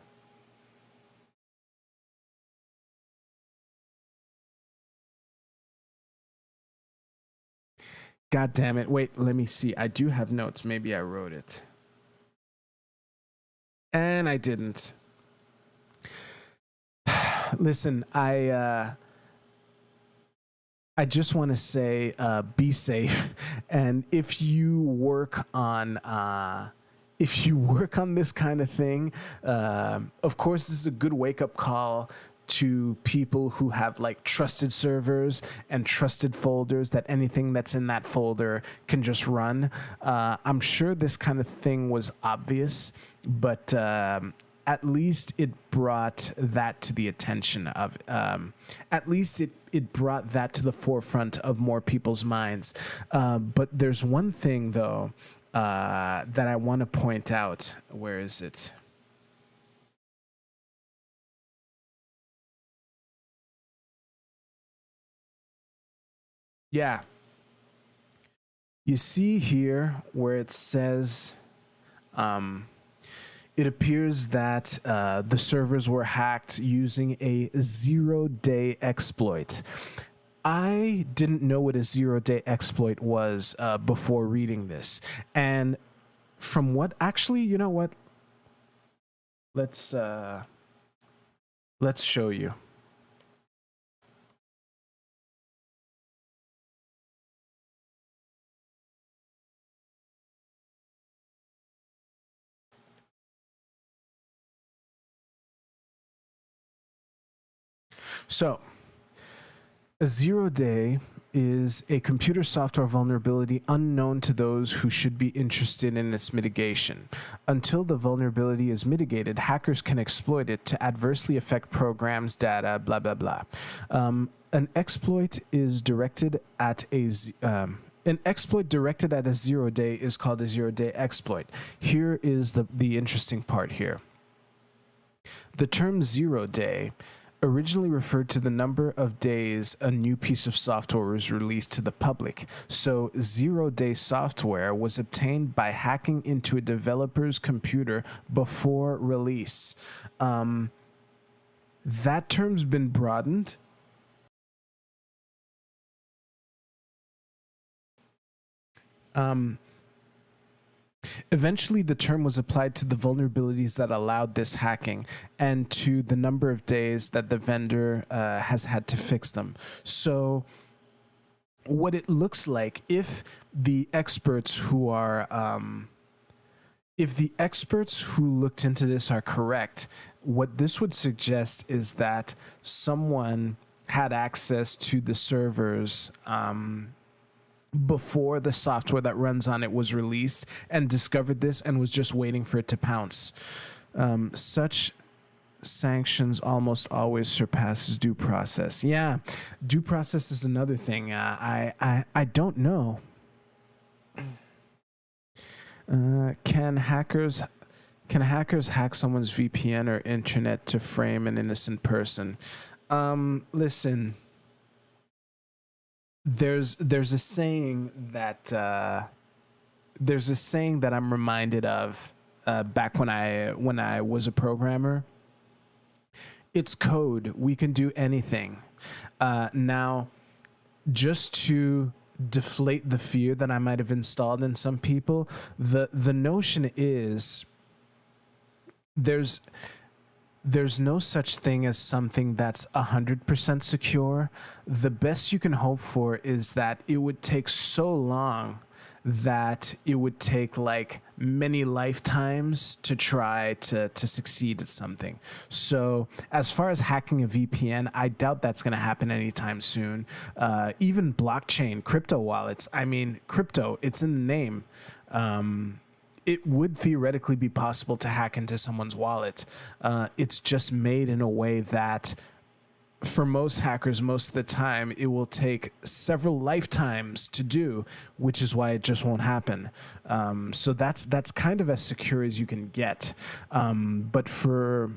God damn it. Wait, let me see. I do have notes. Maybe I wrote it. And I didn't. Listen, I just want to say be safe. And if you work on this kind of thing, of course, this is a good wake-up call to people who have like trusted servers and trusted folders that anything that's in that folder can just run. I'm sure this kind of thing was obvious, but at least it brought that to the attention of, at least it brought that to the forefront of more people's minds. But there's one thing though, that I want to point out. Where is it? Yeah. You see here where it says, it appears that the servers were hacked using a 0-day exploit. I didn't know what a 0-day exploit was before reading this. And from what, actually, you know what? Let's show you. So, a 0-day is a computer software vulnerability unknown to those who should be interested in its mitigation. Until the vulnerability is mitigated, hackers can exploit it to adversely affect programs, data, blah, blah, blah. An exploit directed at a 0-day is called a 0-day exploit. Here is the interesting part here. The term 0 day originally referred to the number of days a new piece of software was released to the public. So 0-day software was obtained by hacking into a developer's computer before release. That term's been broadened. Eventually, the term was applied to the vulnerabilities that allowed this hacking and to the number of days that the vendor has had to fix them. So what it looks like, if the experts who looked into this are correct, what this would suggest is that someone had access to the servers before the software that runs on it was released and discovered this and was just waiting for it to pounce. Such sanctions almost always surpasses due process. Yeah, due process is another thing. I don't know. Can hackers hack someone's VPN or internet to frame an innocent person? Listen. There's a saying that I'm reminded of back when I was a programmer. It's code. We can do anything. Now, just to deflate the fear that I might have installed in some people, the notion is there's no such thing as something that's 100% secure. The best you can hope for is that it would take so long that it would take like many lifetimes to try to succeed at something. So as far as hacking a VPN, I doubt that's going to happen anytime soon. Even blockchain, crypto wallets, I mean, crypto, it's in the name. It would theoretically be possible to hack into someone's wallet. It's just made in a way that for most hackers, most of the time, it will take several lifetimes to do, which is why it just won't happen. So that's kind of as secure as you can get. But for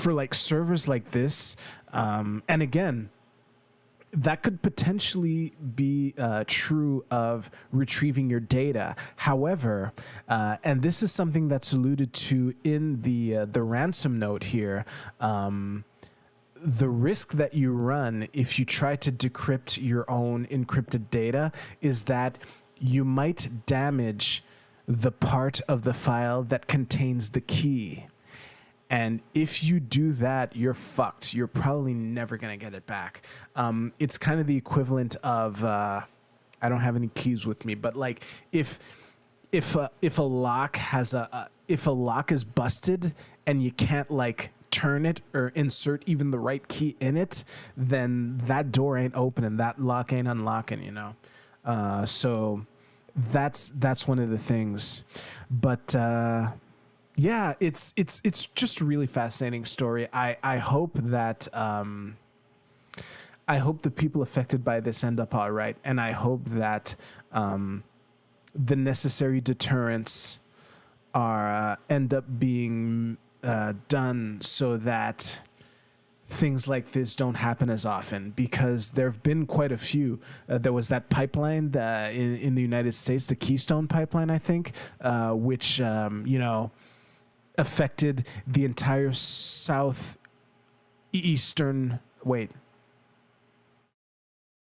like servers like this, and again, that could potentially be true of retrieving your data. However, and this is something that's alluded to in the ransom note here, the risk that you run if you try to decrypt your own encrypted data is that you might damage the part of the file that contains the key. And if you do that, you're fucked. You're probably never going to get it back. It's kind of the equivalent of, I don't have any keys with me, but like if a lock if a lock is busted and you can't like turn it or insert even the right key in it, then that door ain't opening, that lock ain't unlocking, you know? So that's one of the things. But, yeah, it's just a really fascinating story. I hope that I hope the people affected by this end up all right, and I hope that the necessary deterrents are end up being done so that things like this don't happen as often, because there have been quite a few. There was that pipeline in the United States, the Keystone Pipeline, I think, which affected the entire southeastern. Wait.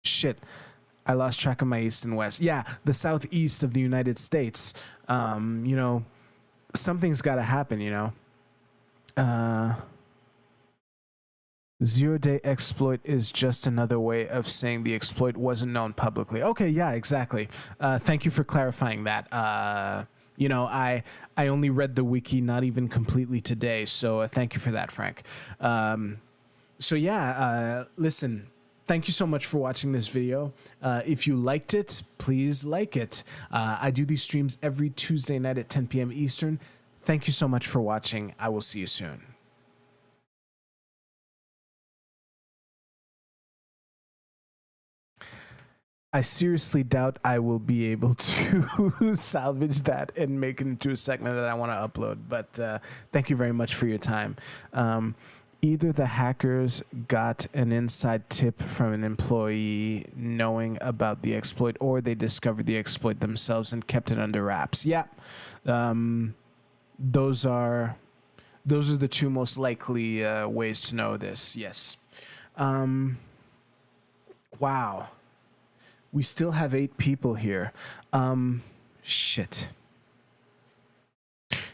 Shit. I lost track of my east and west. Yeah, the southeast of the United States. Something's got to happen, 0-day exploit is just another way of saying the exploit wasn't known publicly. Okay, yeah, exactly. Thank you for clarifying that. I only read the wiki not even completely today, so thank you for that, Frank. Listen, thank you so much for watching this video. If you liked it, please like it. I do these streams every Tuesday night at 10 p.m. Eastern. Thank you so much for watching. I will see you soon. I seriously doubt I will be able to salvage that and make it into a segment that I want to upload. But thank you very much for your time. Either the hackers got an inside tip from an employee knowing about the exploit, or they discovered the exploit themselves and kept it under wraps. Yeah, those are the two most likely ways to know this. Yes. Wow. We still have 8 people here. Shit.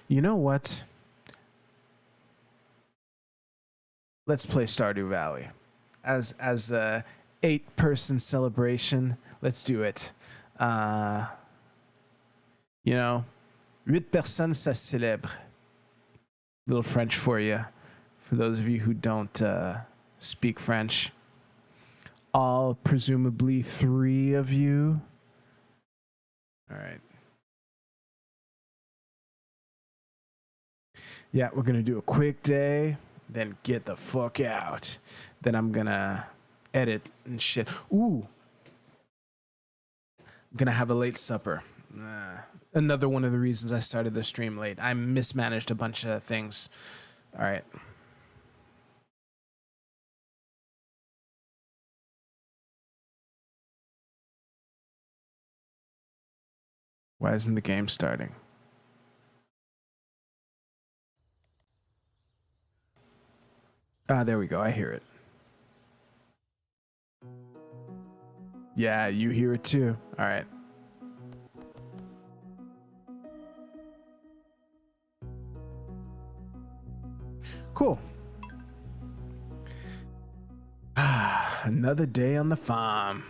You know what? Let's play Stardew Valley. As a 8-person celebration, let's do it. You know, 8 personnes, ça célèbre. Little French for you, for those of you who don't speak French. All presumably 3 of you. All right. Yeah, we're going to do a quick day, then get the fuck out. Then I'm going to edit and shit. Ooh. I'm going to have a late supper. Another one of the reasons I started the stream late. I mismanaged a bunch of things. All right. Why isn't the game starting? Ah, there we go. I hear it. Yeah, you hear it too. All right. Cool. Ah, another day on the farm.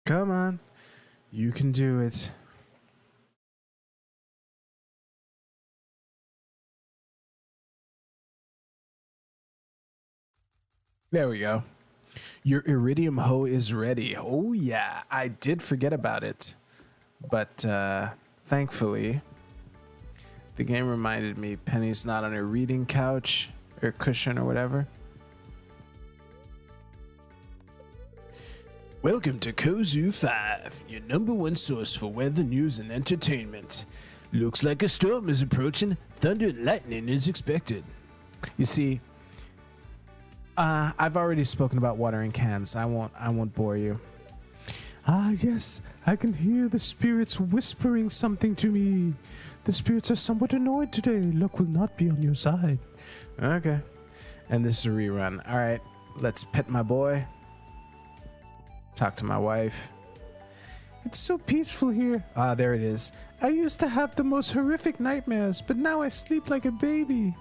Come on. You can do it. There we go. Your iridium hoe is ready. Oh yeah, I did forget about it. But thankfully, the game reminded me Penny's not on her reading couch or cushion or whatever. Welcome to Kozu 5, your #1 source for weather news and entertainment. Looks like a storm is approaching. Thunder and lightning is expected. You see, I've already spoken about watering cans. I won't bore you. Ah, yes, I can hear the spirits whispering something to me. The spirits are somewhat annoyed today. Luck will not be on your side. Okay. And this is a rerun. All right, let's pet my boy. Talk to my wife. It's so peaceful here. Ah, there it is. I used to have the most horrific nightmares, but now I sleep like a baby.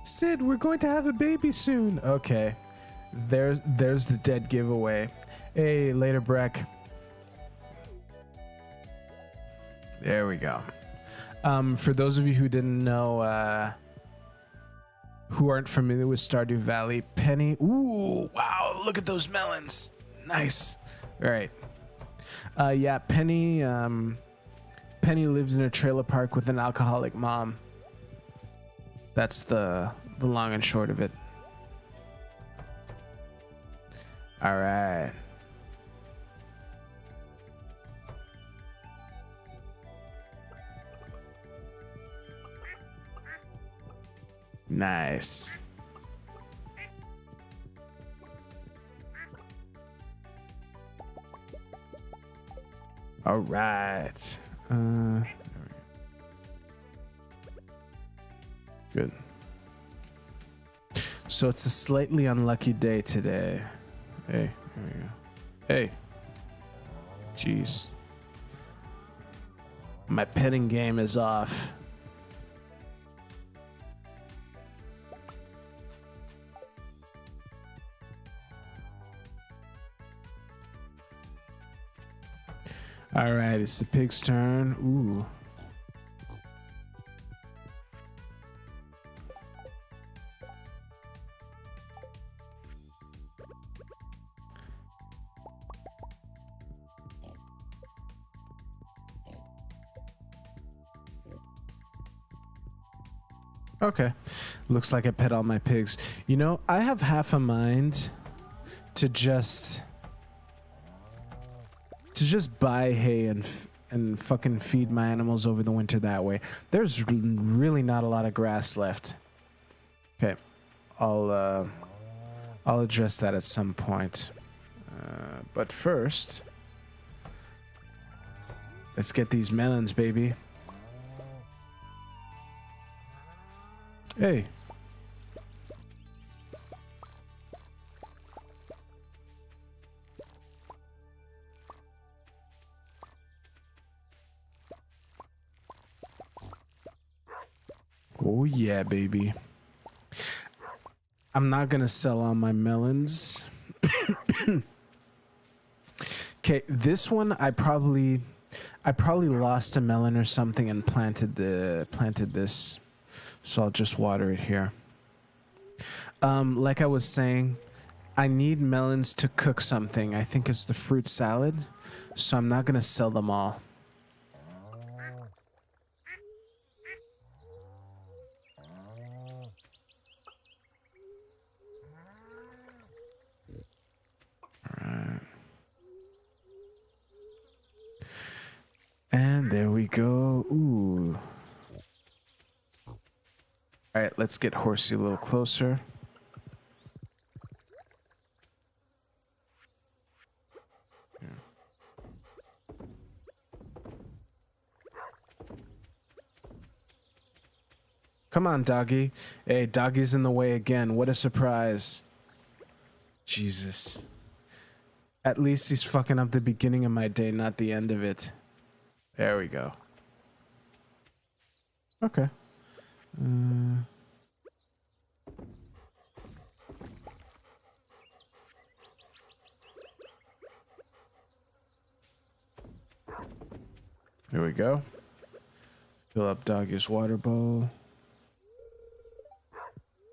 Sid, we're going to have a baby soon. Okay. There's the dead giveaway. Hey, later, Breck. There we go. For those of you who didn't know, who aren't familiar with Stardew Valley, Penny. Ooh, wow, look at those melons. Nice. All right. Yeah, Penny lived in a trailer park with an alcoholic mom. That's the long and short of it. All right. Nice. All right. Good. So it's a slightly unlucky day today. Hey, here we go. Hey. Jeez. My petting game is off. All right, it's the pig's turn. Ooh. Okay. Looks like I pet all my pigs. You know, I have half a mind to just buy hay and fucking feed my animals over the winter that way. There's really not a lot of grass left. Okay. I'll address that at some point. But first, let's get these melons, baby. Hey. Oh yeah, baby. I'm not gonna sell all my melons. Okay, this one I probably lost a melon or something and planted this. So I'll just water it here. Like I was saying, I need melons to cook something. I think it's the fruit salad. So I'm not gonna sell them all. Alright. And there we go. Ooh. Alright, let's get Horsey a little closer. Come on, doggy. Hey, doggy's in the way again. What a surprise. Jesus. At least he's fucking up the beginning of my day, not the end of it. There we go. Okay. Here we go. Fill up doggy's water bowl.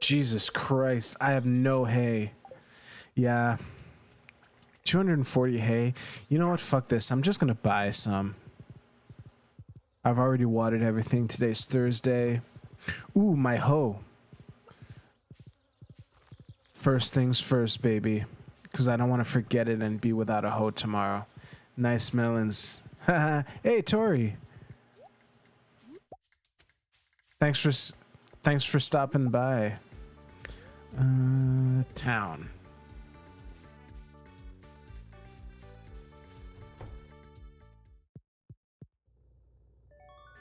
Jesus Christ, I have no hay. Yeah. 240 hay. You know what? Fuck this. I'm just gonna buy some. I've already watered everything. Today's Thursday. Ooh, my hoe. First things first, baby. Because I don't want to forget it and be without a hoe tomorrow. Nice melons. Hey, Tori. Thanks for stopping by. Town.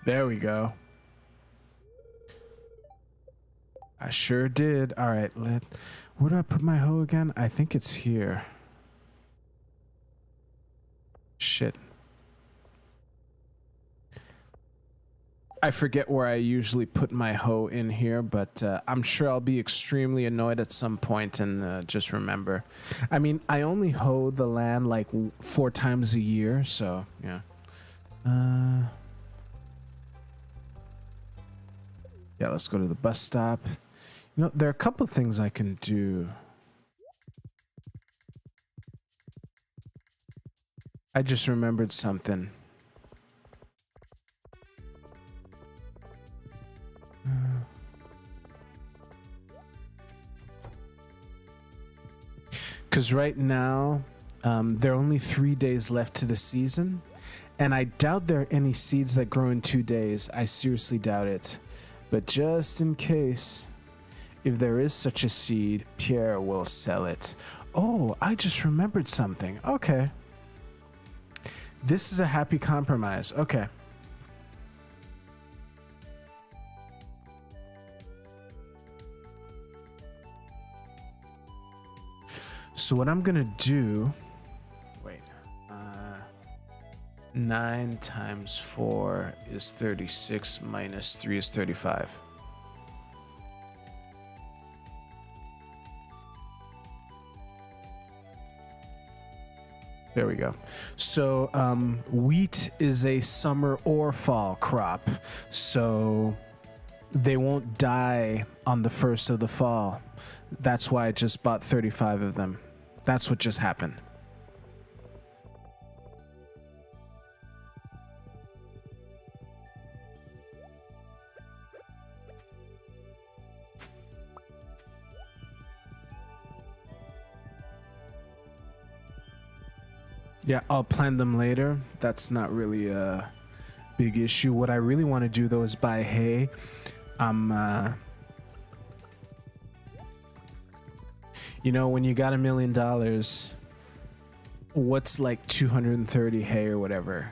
There we go. I sure did. All right, where do I put my hoe again? I think it's here. Shit. I forget where I usually put my hoe in here, but I'm sure I'll be extremely annoyed at some point and just remember. I mean, I only hoe the land like 4 times a year, so yeah. Yeah, let's go to the bus stop. You know, there are a couple of things I can do. I just remembered something. Because right now, there are only 3 days left to the season, and I doubt there are any seeds that grow in 2 days. I seriously doubt it. But just in case, if there is such a seed, Pierre will sell it. Oh, I just remembered something. Okay. This is a happy compromise. Okay. So what I'm gonna do, wait, 9 times 4 is 36 minus 3 is 35. There we go. So wheat is a summer or fall crop, so they won't die on the first of the fall. That's why I just bought 35 of them. That's what just happened. Yeah, I'll plan them later. That's not really a big issue. What I really want to do though is buy hay. You know, when you got $1 million, what's like 230 hay or whatever?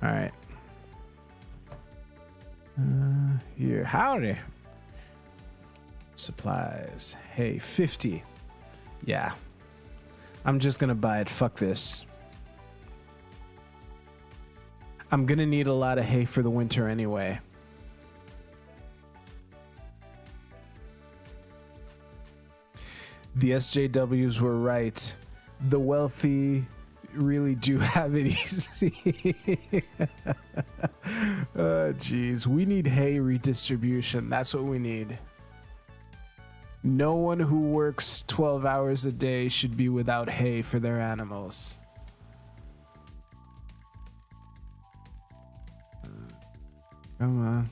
All right. Here, howdy. Supplies. Hey, 50. Yeah. I'm just gonna buy it. Fuck this. I'm gonna need a lot of hay for the winter anyway. The SJWs were right. The wealthy really do have it easy. Jeez, we need hay redistribution. That's what we need. No one who works 12 hours a day should be without hay for their animals. Come on.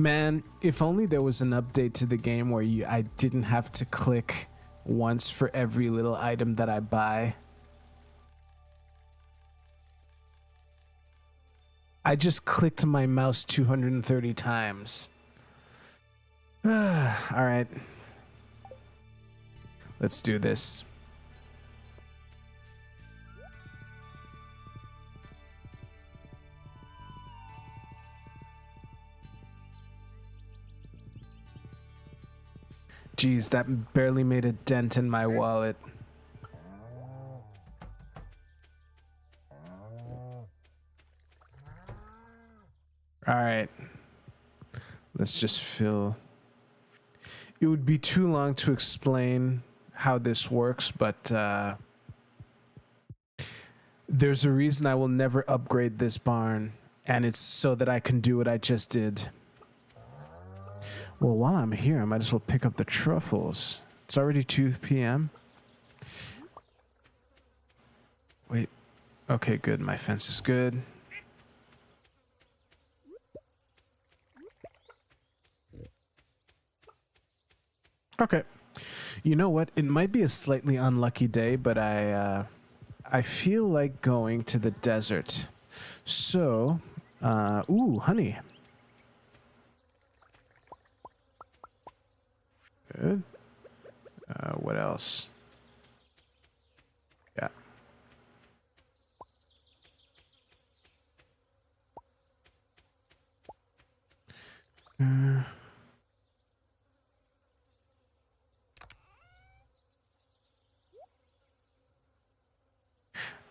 Man, if only there was an update to the game where I didn't have to click once for every little item that I buy. I just clicked my mouse 230 times. All right. Let's do this. Jeez, that barely made a dent in my wallet. All right. Let's just fill. It would be too long to explain how this works, but there's a reason I will never upgrade this barn, and it's so that I can do what I just did. Well, while I'm here, I might as well pick up the truffles. It's already 2 p.m. Wait. Okay, good. My fence is good. Okay. You know what? It might be a slightly unlucky day, but I feel like going to the desert. So, ooh, honey. Good. What else? Yeah.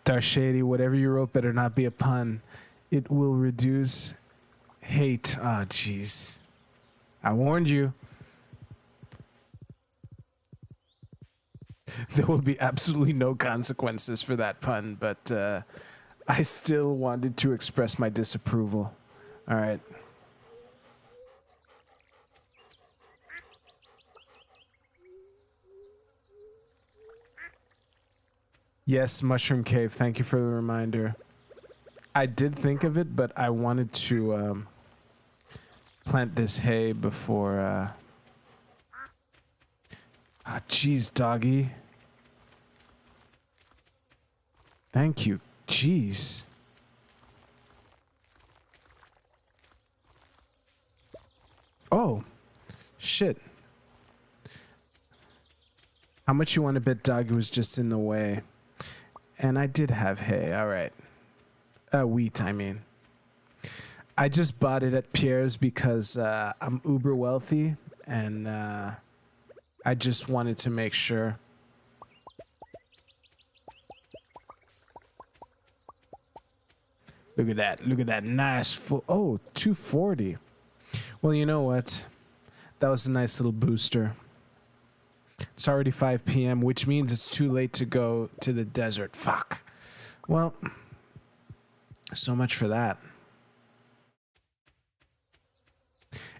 Darshady, whatever you wrote better not be a pun. It will reduce hate. Oh, jeez. I warned you. There will be absolutely no consequences for that pun, but I still wanted to express my disapproval. All right. Yes, Mushroom Cave, thank you for the reminder. I did think of it, but I wanted to plant this hay before... Ah, jeez, doggy. Thank you. Jeez. Oh, shit. How much you want to bet doggy was just in the way? And I did have hay, all right. Wheat, I mean. I just bought it at Pierre's because I'm uber wealthy, and I just wanted to make sure. Look at that. Look at that nice full. Oh, 240. Well, you know what? That was a nice little booster. It's already 5 p.m., which means it's too late to go to the desert. Fuck. Well, so much for that.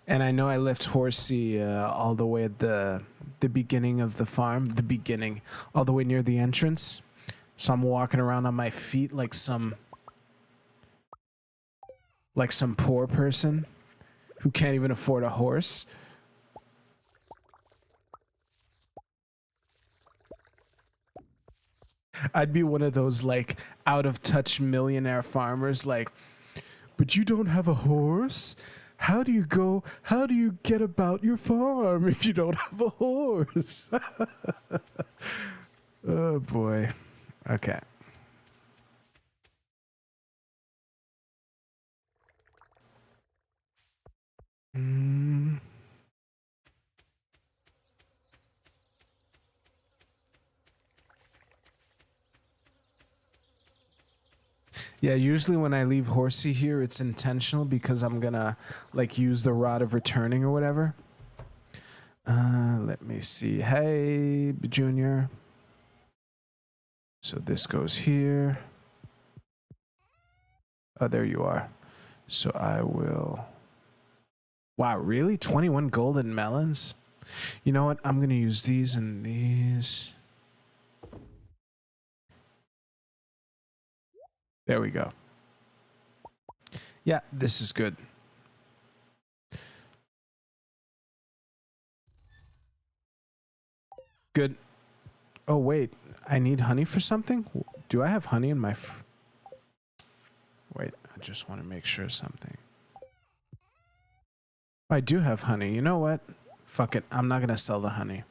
And I know I left Horsey all the way at the beginning of the farm. The beginning. All the way near the entrance. So I'm walking around on my feet like some poor person who can't even afford a horse. I'd be one of those like out of touch millionaire farmers like, but you don't have a horse? How do you get about your farm if you don't have a horse? Oh boy. Okay. Yeah, usually when I leave Horsey here, it's intentional because I'm gonna like use the rod of returning or whatever. Let me see. Hey, Junior. So this goes here. Oh, there you are. So I will. Wow, really? 21 golden melons? You know what? I'm gonna use these and these. There we go. Yeah, this is good. Good. Oh, wait. I need honey for something? Do I have honey in my... Wait, I just want to make sure something. I do have honey. You know what? Fuck it. I'm not going to sell the honey.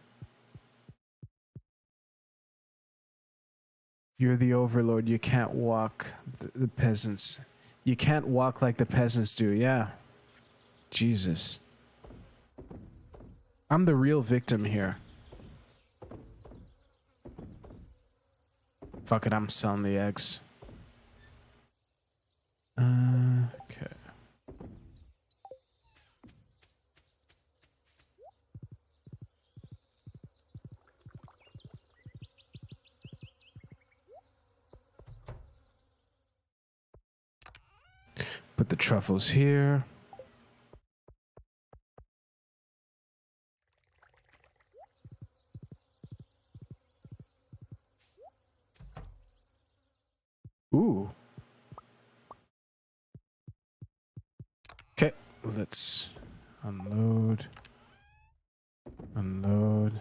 You're the overlord. You can't walk the peasants. You can't walk like the peasants do. Yeah. Jesus. I'm the real victim here. Fuck it, I'm selling the eggs. Okay. Put the truffles here. Ooh. Okay, let's unload. Unload.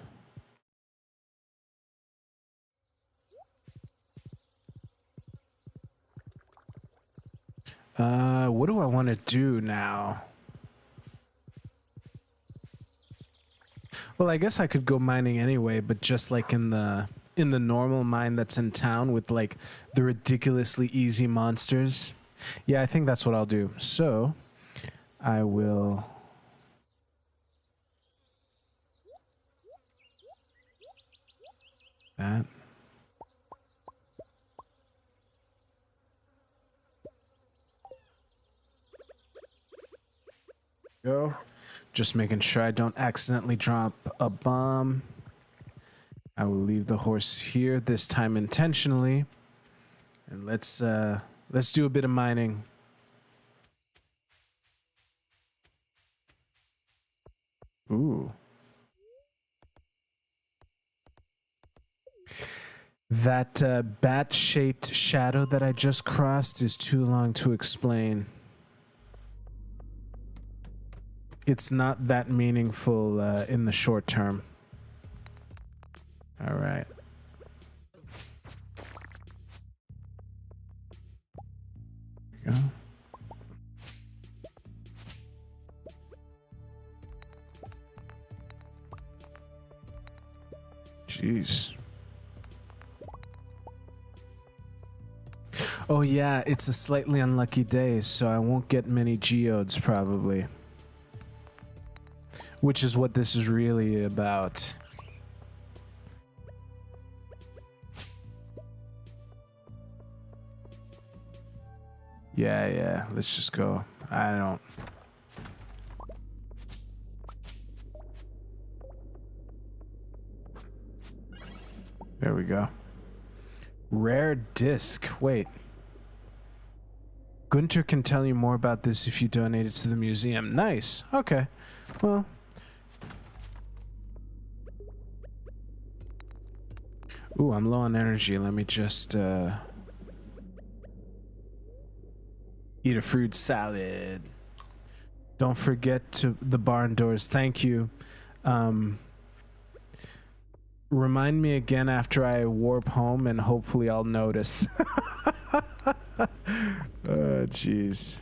What do I want to do now? Well, I guess I could go mining anyway, but just like in the normal mine that's in town with like the ridiculously easy monsters. Yeah, I think that's what I'll do. So, I will that. Go. Just making sure I don't accidentally drop a bomb. I will leave the horse here this time intentionally. And let's do a bit of mining. Ooh. That bat-shaped shadow that I just crossed is too long to explain. It's not that meaningful in the short term. All right. There we go. Jeez. Oh yeah, it's a slightly unlucky day, so I won't get many geodes probably. Which is what this is really about. Yeah, let's just go. I don't... There we go. Rare disc. Wait. Gunter can tell you more about this if you donate it to the museum. Nice. Okay. Well... Ooh, I'm low on energy. Let me just, eat a fruit salad. Don't forget to the barn doors. Thank you. Remind me again after I warp home, and hopefully I'll notice. Oh, jeez.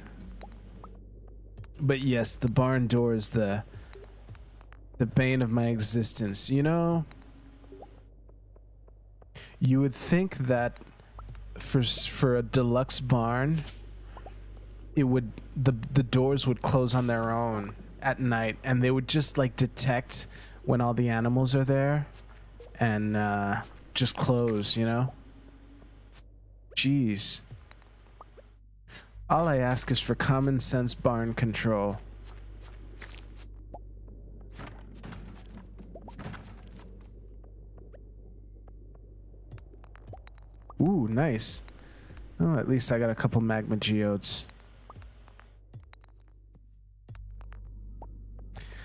But yes, the barn door is the bane of my existence. You know, you would think that for a deluxe barn, it would the doors would close on their own at night, and they would just like detect when all the animals are there and just close, you know? Jeez. All I ask is for common sense barn control. Ooh, nice. Oh, at least I got a couple magma geodes.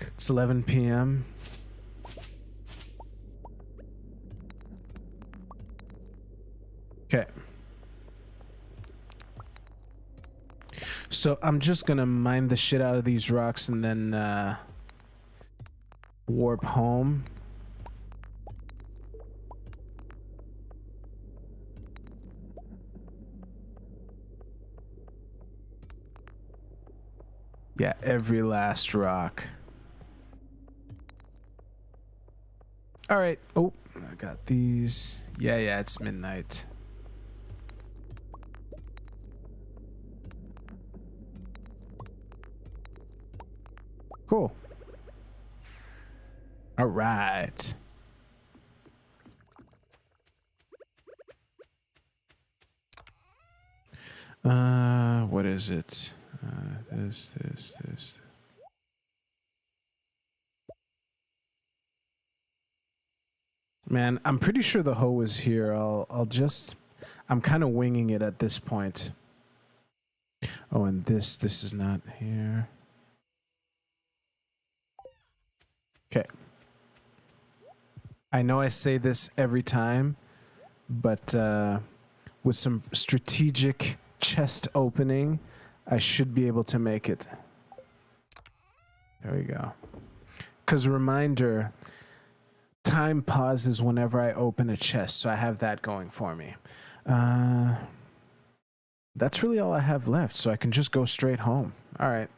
It's 11 p.m. Okay. So I'm just gonna mine the shit out of these rocks and then warp home. Yeah, every last rock. All right. Oh, I got these. Yeah, it's midnight. Cool. All right. What is it? This. Man, I'm pretty sure the hoe is here. I'm kind of winging it at this point. Oh, and this is not here. Okay. I know I say this every time, but with some strategic chest opening, I should be able to make it. There we go. Because reminder, time pauses whenever I open a chest, so I have that going for me. That's really all I have left, so I can just go straight home. All right.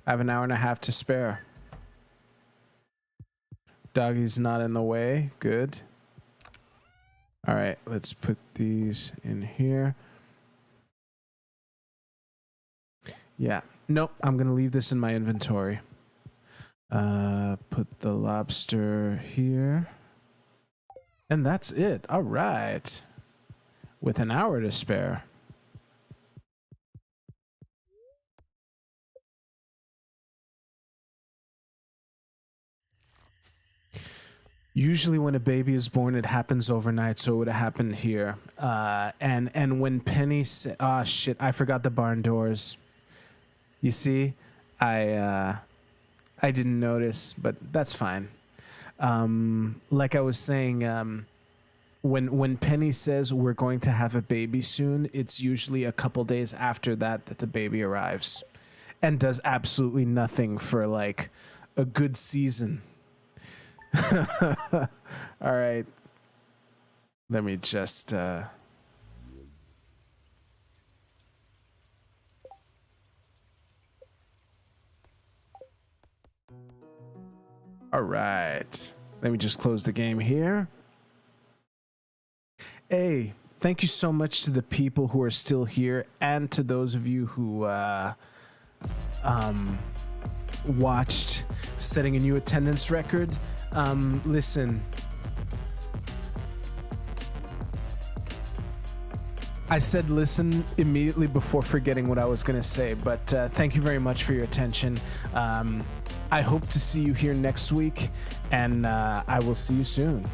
I have an hour and a half to spare. Doggy's not in the way. Good. All right, let's put these in here. Yeah. Nope, I'm going to leave this in my inventory. Put the lobster here. And that's it. All right. With an hour to spare. Usually when a baby is born, it happens overnight, so it would have happened here. And when Penny said, oh shit, I forgot the barn doors. You see, I didn't notice, but that's fine. Like I was saying, when Penny says we're going to have a baby soon, it's usually a couple days after that the baby arrives, and does absolutely nothing for like a good season. All right. Let me just all right. Let me just close the game here. Hey, thank you so much to the people who are still here, and to those of you who watched, setting a new attendance record. Listen, I said listen immediately before forgetting what I was going to say, but thank you very much for your attention. I hope to see you here next week, and I will see you soon.